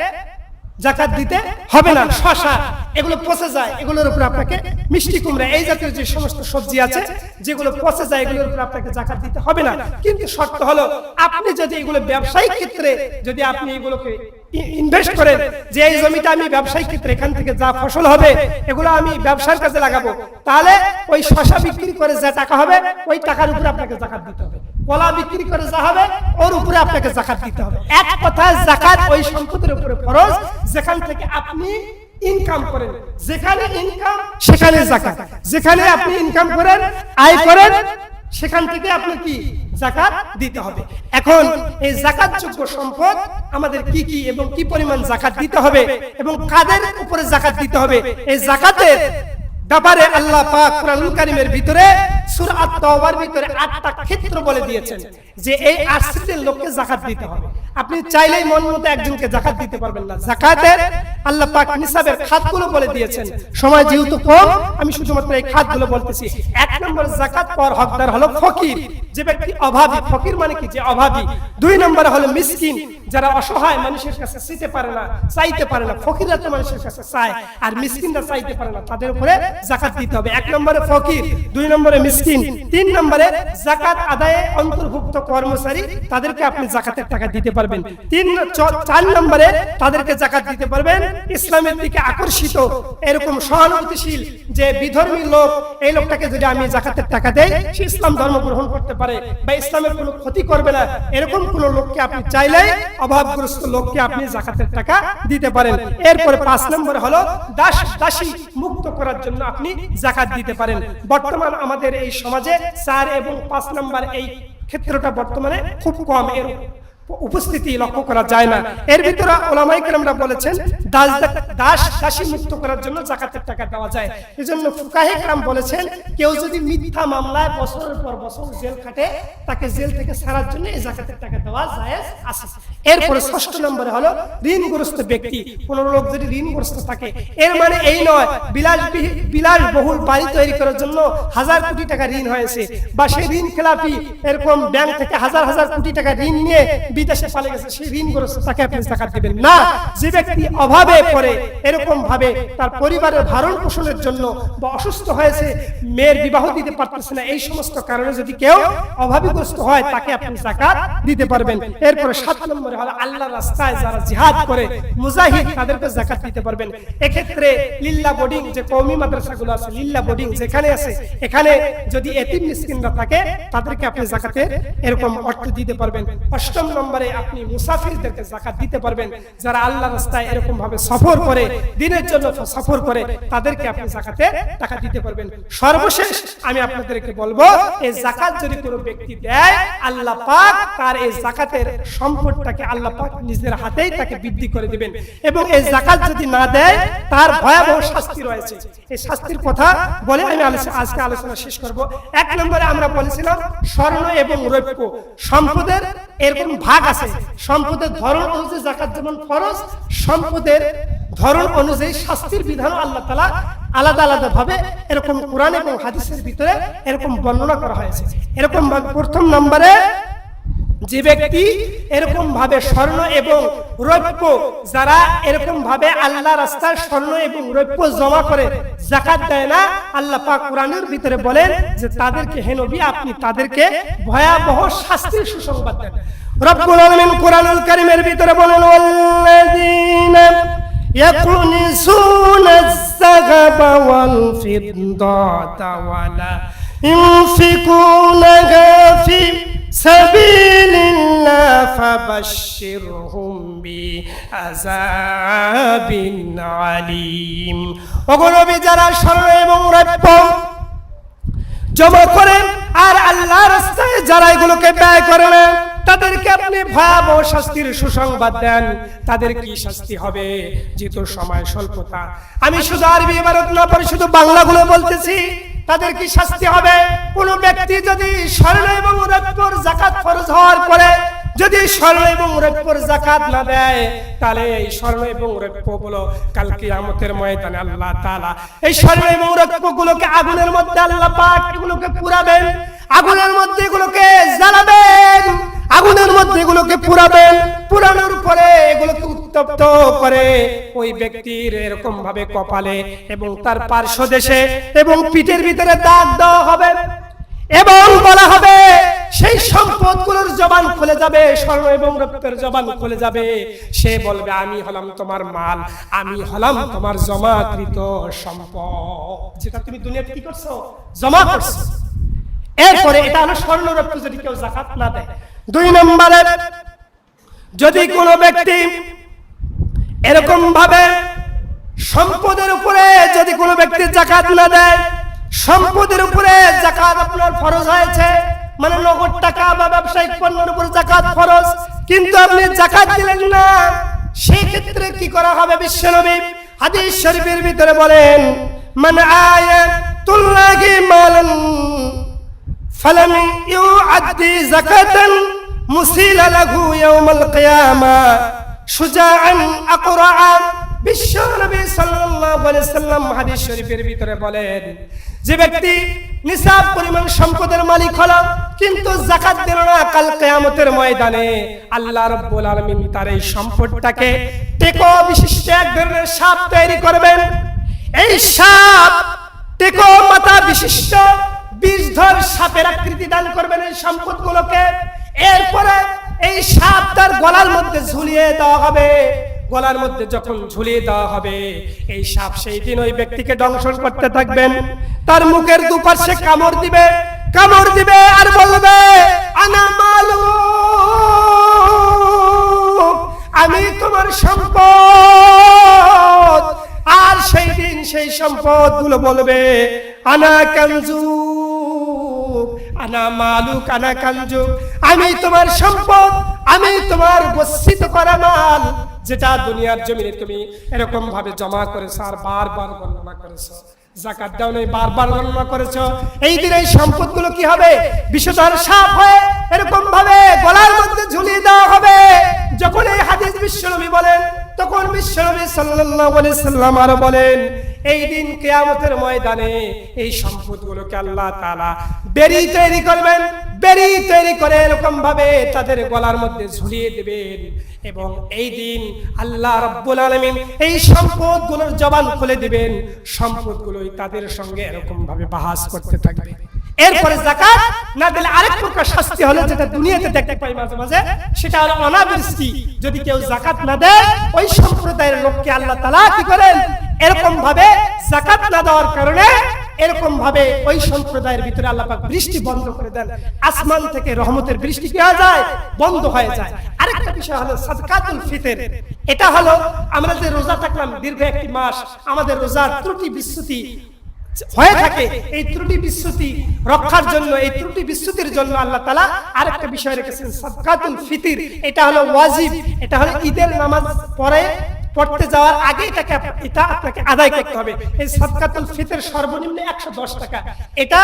যাকাত দিতে হবে না। শসা, এগুলো পচে যায়, এগুলোর উপরে আপনাকে, মিষ্টি কুমড়া, এই জাতীয় যে সমস্ত সবজি আছে যেগুলো পচে যায়, এগুলোর উপরে আপনাকে যাকাত দিতে হবে না। কিন্তু শর্ত হলো, আপনি যদি এগুলো ব্যবসায়িক ক্ষেত্রে যদি আপনি এগুলোকে ইনভেস্ট করেন, যে এই জমিটা আমি ব্যবসায়িক ক্ষেত্রে এখান থেকে যা ফসল হবে এগুলো আমি ব্যবসার কাজে লাগাবো, তাহলে ওই শসা বিক্রি করে যা টাকা হবে ওই টাকার উপরে আপনাকে যাকাত দিতে হবে। কলা বিক্রি করে যা হবে ওর উপরে আপনাকে যাকাত দিতে হবে। এক কথায় যাকাত ওই সম্পদের উপরে ফরজ যেখান থেকে আপনি ইনকাম করেন। যেখানে ইনকাম সেখানে যাকাত, যেখানে আপনি ইনকাম করেন, আয় করেন, সেখান থেকে আপনি কি যাকাত দিতে হবে। এখন এই যাকাতযোগ্য সম্পদ আমাদের কি কি এবং কি পরিমাণ যাকাত দিতে হবে এবং কাদের উপরে যাকাত দিতে হবে, এই যাকাতের ব্যাপারে আল্লাহ পাক কোরআনুল কারীমের ভিতরে সূরা আত-তাওবার ভিতরে 8টা ক্ষেত্র বলে দিয়েছেন যে এই 8 শ্রেণীর লোককে যাকাত দিতে হবে। আপনি চাইলেই মন মতো একজনকে যাকাত দিতে পারবেন না। যাকাতের আল্লাহ পাক নিসাবের খাতগুলো বলে দিয়েছেন। সময় যেহেতু কম, আমি শুধুমাত্র এই খাতগুলো বলতেছি। 1 নম্বর যাকাত পাওয়ার হকদার হলো ফকির, যে ব্যক্তি অভাবী। ফকির মানে কি? যে অভাবী। 2 নম্বরে হলো মিসকিন, যারা অসহায়, মানুষের কাছে চাইতে পারে না, চাইতে পারে না। ফকিররা তো মানুষের কাছে চায়, আর মিসকিনরা চাইতে পারে না, তাদের উপরে যাকাত দিতে হবে। 1 নম্বরে ফকির, 2 নম্বরে মিসকিন, 3 নম্বরে যাকাত আদায়ে অন্তর্ভুক্ত কর্মচারী, তাদেরকে আপনি যাকাতের টাকা দিতে পারবেন। 4 নম্বরে তাদেরকে যাকাত দিতে পারবেন ইসলামের দিকে আকর্ষিত, এরকম সহানুভূতিশীল যে বিধর্মী লোক, এই লোকটাকে যদি আমি যাকাতের টাকা দেই, সে ইসলাম ধর্ম গ্রহণ করতে পারে বা ইসলামের কোনো ক্ষতি করবে না, এরকম কোন লোককে আপনি চাইলেই, অভাবগ্রস্ত লোককে আপনি যাকাতের টাকা দিতে পারেন। এরপরে 5 নম্বরে হলো দাসী মুক্ত করার জন্য আপনি যাকাত দিতে পারেন। বর্তমান আমাদের এই সমাজে 4 এবং 5 নম্বর এই ক্ষেত্রটা বর্তমানে খুব কম, এর উপস্থিতি লক্ষ্য করা যায় না। এর ভিতরে উলামায়ে কেরামরা বলেছেন দাসী মুক্ত করার জন্য যাকাতের টাকা দেওয়া যায়। এজন্য ফুকাহে কেরাম বলেছেন, কেউ যদি মিথ্যা মামলায় বছরের পর বছর জেল খাটে, তাকে জেল থেকে ছাড়ার জন্য এই যাকাতের টাকা দেওয়া জায়েজ আছে। এরপরে 6 নম্বরে হলো ঋণগ্রস্ত ব্যক্তি। কোন লোক যদি ঋণগ্রস্ত থাকে, এর মানে এই নয় বিলাসবহুল বাড়ি তৈরি করার জন্য 1000 কোটি টাকা ঋণ হয়েছে, বা সে ঋণ খেলাপি, এরকম ব্যাংক থেকে হাজার হাজার কোটি টাকা ঋণ নিয়ে বিদেশে পালিয়ে গেছে, সে ঋণ করেছে, তাকে আপনি যাকাত দিবেন না। যে ব্যক্তি অভাবে পড়ে, এরকম ভাবে তার পরিবারের ভরণ পোষণের জন্য বা অসুস্থ হয়েছে, মেয়ের বিবাহ দিতে পারতেছে না, এই সমস্ত কারণে যদি কেউ অভাবগ্রস্ত হয় তাকে আপনি যাকাত দিতে পারবেন। এরপরে 7 নম্বরে হলো আল্লাহর রাস্তায় যারা জিহাদ করে মুজাহিদ, তাদেরকে যাকাত দিতে পারবেন। এক্ষেত্রে লিল্লাহ বোর্ডিং, যে কওমি মাদ্রাসাগুলো আছে, লিল্লাহ বোর্ডিং যেখানে আছে, এখানে যদি এতিম মিসকিনরা থাকে তাদেরকে আপনি যাকাতে এরকম অর্থ দিতে পারবেন। 8 নম্বরে আপনি মুসাফিরদেরকে যাকাত দিতে পারবেন, যারা আল্লাহর রাস্তায় এরকম ভাবে সফর করে, দিনের জন্য সফর করে, তাদেরকে আপনি যাকাতে টাকা দিতে পারবেন। সর্বশেষ আমি আপনাদেরকে বলবো, এই যাকাত যদি কোনো ব্যক্তি দেয়, আল্লাহ পাক তার এই যাকাতের সম্পদটাকে আল্লাহ পাক নিজের হাতেই তাকে বৃদ্ধি করে দিবেন। এবং এই যাকাত যদি না দেয়, তার ভয়াবহ শাস্তি রয়েছে। এই শাস্তির কথা বলে আমি আজকে আলোচনা শেষ করব। 1 নম্বরে আমরা বলেছিলাম স্বর্ণ এবং রৌপ্য সম্পদের এরকম ভাগ আছে। সম্পদের ধরন অনুযায়ী যাকাত যেমন ফরজ, সম্পদের ধরন অনুযায়ী শাস্তির বিধান আল্লাহ তাআলা আলাদা আলাদা ভাবে এরকম কোরআন এবং হাদিসের ভিতরে এরকম বর্ণনা করা হয়েছে। এরকম প্রথম নম্বরে যে ব্যক্তি এরকম ভাবে স্বর্ণ এবং রৌপ্য, যারা এরকম ভাবে আল্লাহ রাস্তায় স্বর্ণ এবং রৌপ্য জমা করে যাকাত দেয় না, আল্লাহ পাক কোরআনের ভিতরে বলেন যে তাদেরকে, হে নবী, আপনি তাদেরকে ভয়াবহ শাস্তির সুসংবাদ দেন। রব্বুল আলামিন কোরআনুল কারীমের ভিতরে বলেন, ওয়াল্লাযীনা ইয়াকুনিসুনা আয-যাহাবা ওয়াল ফিদ্দাতা ওয়ালা ইউনফিকুনাহা ফি সাবিলিল্লাহ ফাবাশশিরহুম বিআযাবিন আলীম। ওগো নবী, যারা স্বর্ণ এবং রৌপ্য জমা করেন আর আল্লাহর রাস্তায় যারা এগুলোকে ব্যয় করেন, তাদেরকে আপনি ভয়াবহ শাস্তির সুসংবাদ দেন। তাদের কি শাস্তি হবে? যেহেতু সময় স্বল্পতা, আমি শুধু আরবি ইবারত না পড়ে শুধু বাংলাগুলো বলতেছি। তাদের কি শাস্তি হবে? কোন ব্যক্তি যদি স্বর্ণ এবং রৌপ্যর যাকাত ফরজ হওয়ার পরে যদি স্বর্ণ এবং রৌপ্যর যাকাত না দেয়, তাহলে এই স্বর্ণ এবং রৌপ্যগুলো কাল কিয়ামতের ময়দানে আল্লাহ তাআলা এই স্বর্ণ এবং রৌপ্যগুলোকে আগুনের মধ্যে আল্লাহ পাক এগুলোকে পুড়াবেন, আগুনের মধ্যে এগুলোকে জ্বালাবেন, আগুনের মধ্যে এগুলোকে পুড়াবেন। পুরানোর পরে এগুলোকে উত্তপ্ত করে ওই ব্যক্তির এরকম ভাবে কপালে এবং তার পার্শ্বদেশে এবং পিঠের ভিতরে দাগ দেওয়া হবে এবং বলা হবে, সেই সম্পদগুলোর জবান খুলে যাবে, স্বর্ণ এবং রৌপ্যের জবান খুলে যাবে। সে বলবে, আমি হলাম তোমার মাল, আমি হলাম তোমার জমাকৃত সম্পদ, যেটা তুমি দুনিয়াতে কি করছো? জমা করছো। এরপরে এটা হলো স্বর্ণ রৌপ্য যদি কেউ যাকাত না দেয়। 2 নম্বরে, যদি কোনো ব্যক্তি এরকম ভাবে সম্পদের উপরে যদি কোনো ব্যক্তি যাকাত না দেয়, সম্পদের উপরে যাকাত আপনার ফরজ হয়েছে, মানে নগদ টাকা বা ব্যবসায়িক পণ্যের উপর যাকাত ফরজ, কিন্তু আপনি যাকাত দিলেন না, সেই ক্ষেত্রে কি করা হবে? বিশ্বনবী হাদিস শরীফের ভিতরে বলেন, মান আয়াতুল্লাহি মালান ফালাম ইউআদ্দি যাকাতান মুসিলা লাহু ইয়াউমাল কিয়ামা শুজাআন আকরা। বিশ্বনবী সাল্লাল্লাহু আলাইহি সাল্লাম হাদিস শরীফের ভিতরে বলেন, যে ব্যক্তি নিসাব পরিমাণ সম্পদের মালিক হলো কিন্তু যাকাত দিল না, কাল কিয়ামতের ময়দানে আল্লাহ রাব্বুল আলামিন তার এই সম্পদটাকে টেকো বিশিষ্ট এক ধরনের সাপ তৈরি করবেন। এই সাপ টেকো মাথা বিশিষ্ট বিষধর সাপের আকৃতি দান করবেন এই সম্পদগুলোকে। এরপরে এই সাপ তার গলার মধ্যে ঝুলিয়ে দেওয়া হবে। গলার মধ্যে যখন ঝুলিয়ে দেওয়া হবে, এই সাপ সেই দিন ওই ব্যক্তিকে দংশন করতে থাকবেন। তার মুখের দুপাশে কামড় দিবে, কামড় দিবে আর বলবে, আনা মালুক, আমি তোমার সম্পদ। আর সেই দিন সেই সম্পদগুলো বলবে, আনা কানজুক, আনা মালুক, আনা কানজুক, আমি তোমার সম্পদ, আমি তোমার গচ্ছিত করা মাল, যেটা দুনিয়ার জমিনে তুমি এরকম ভাবে জমা করেছো আর বারবার গণনা করেছো, যাকাত দাও নাই, বারবার গণনা করেছো। এই দিন এই সম্পদগুলো কি হবে? বিষধর সাপ হয়ে এরকম ভাবে গলার মধ্যে ঝুলিয়ে দেওয়া হবে। যখন এই হাদিস বিশ্বনবী বলেন, তখন বিশ্বনবী সাল্লাল্লাহু আলাইহি সাল্লাম আরো বলেন, এই দিন কিয়ামতের ময়দানে এই সম্পদগুলোকে আল্লাহ তাআলা বেরি তৈরি করবেন, বেরি তৈরি করে এরকম ভাবে তাদের গলার মধ্যে ঝুলিয়ে দেবেন এবং এই দিন আল্লাহ রাব্বুল আলামিন এই সম্পদগুলোর জবান খুলে দিবেন, সম্পদগুলোই তাদের সঙ্গে এরকম ভাবে বাহাস করতে থাকবে। এরপরে যাকাত না দিলে আরেক প্রকার শাস্তি হলো, যেটা দুনিয়াতে দেখতে পাই মাঝে মাঝে, সেটা হলো অনাবৃষ্টি। যদি কেউ যাকাত না দেয় ওই সম্প্রদায়ের লোককে আল্লাহ তাআলা কি করেন, এরকম ভাবে যাকাত না দেওয়ার কারণে এরকম ভাবে ওই সম্প্রদায়ের ভিতরে আল্লাহ পাক বৃষ্টি বন্ধ করে দেন, আসমান থেকে রহমতের বৃষ্টি কি হয়ে যায়, বন্ধ হয়ে যায়। আরেকটা বিষয় হলো সাদকাতুল ফিতর। এটা হলো আমরা যে রোজা থাকলাম দীর্ঘ একটি মাস, আমাদের রোজার ত্রুটি বিচ্যুতি হয়ে থাকে, এই ত্রুটি বিচ্যুতি রক্ষার জন্য, এই ত্রুটি বিচ্যুতির জন্য আল্লাহ তাআলা আরেকটা বিষয় রেখেছেন সাদকাতুল ফিতর। এটা হলো ওয়াজিব, এটা হলো ঈদের নামাজ পড়তে যাওয়ার আগে এটা আপনাকে আদায় করতে হবে। এই সাদকাতুল ফিতর সর্বনিম্ন 110 টাকা। এটা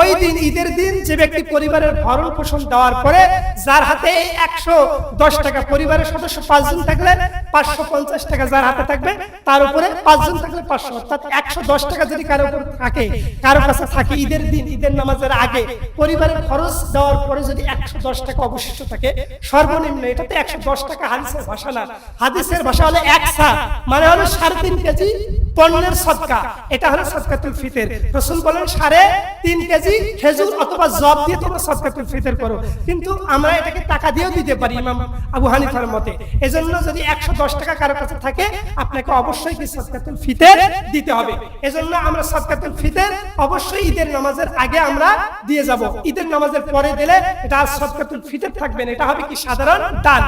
ওই দিন ঈদের দিন যে ব্যক্তি পরিবারের ভরণ পোষণ দেওয়ার পরে যার হাতে 110 টাকা, পরিবারের সদস্য 5 জন থাকলে 550 টাকা যার হাতে থাকবে, তার উপরে 5 জন থাকলে 500, অর্থাৎ 110 টাকা যদি কারো উপর থাকে, কারো কাছে থাকে ঈদের দিন ঈদের নামাজের আগে পরিবারের খরচ দেওয়ার পরে যদি 110 টাকা অবশিষ্ট থাকে সর্বনিম্ন, এটাতে 110 টাকা হাদিসের ভাষা না, হাদিসের ভাষা হলো মানে হলো 3.5 কেজি পণ্যের সদকা। এটা হলো সাদকাতুল ফিতর। রাসূল বলেন 3.5 কেজি খেজুর অথবা জব দিয়ে তোমরা সাদকাতুল ফিতর করো, কিন্তু আমরা এটাকে টাকা দিয়েও দিতে পারি ইমাম আবু হানিফার মতে। এজন্য যদি 110 টাকা কারো কাছে থাকে আপনাকে অবশ্যই কি সাদকাতুল ফিতর দিতে হবে। এজন্য আমরা সাদকাতুল ফিতর অবশ্যই ঈদের নামাজের আগে আমরা দিয়ে যাব। ঈদের নামাজের পরে দিলে এটা আর সাদকাতুল ফিতর থাকবে না, এটা হবে কি সাধারণ দান।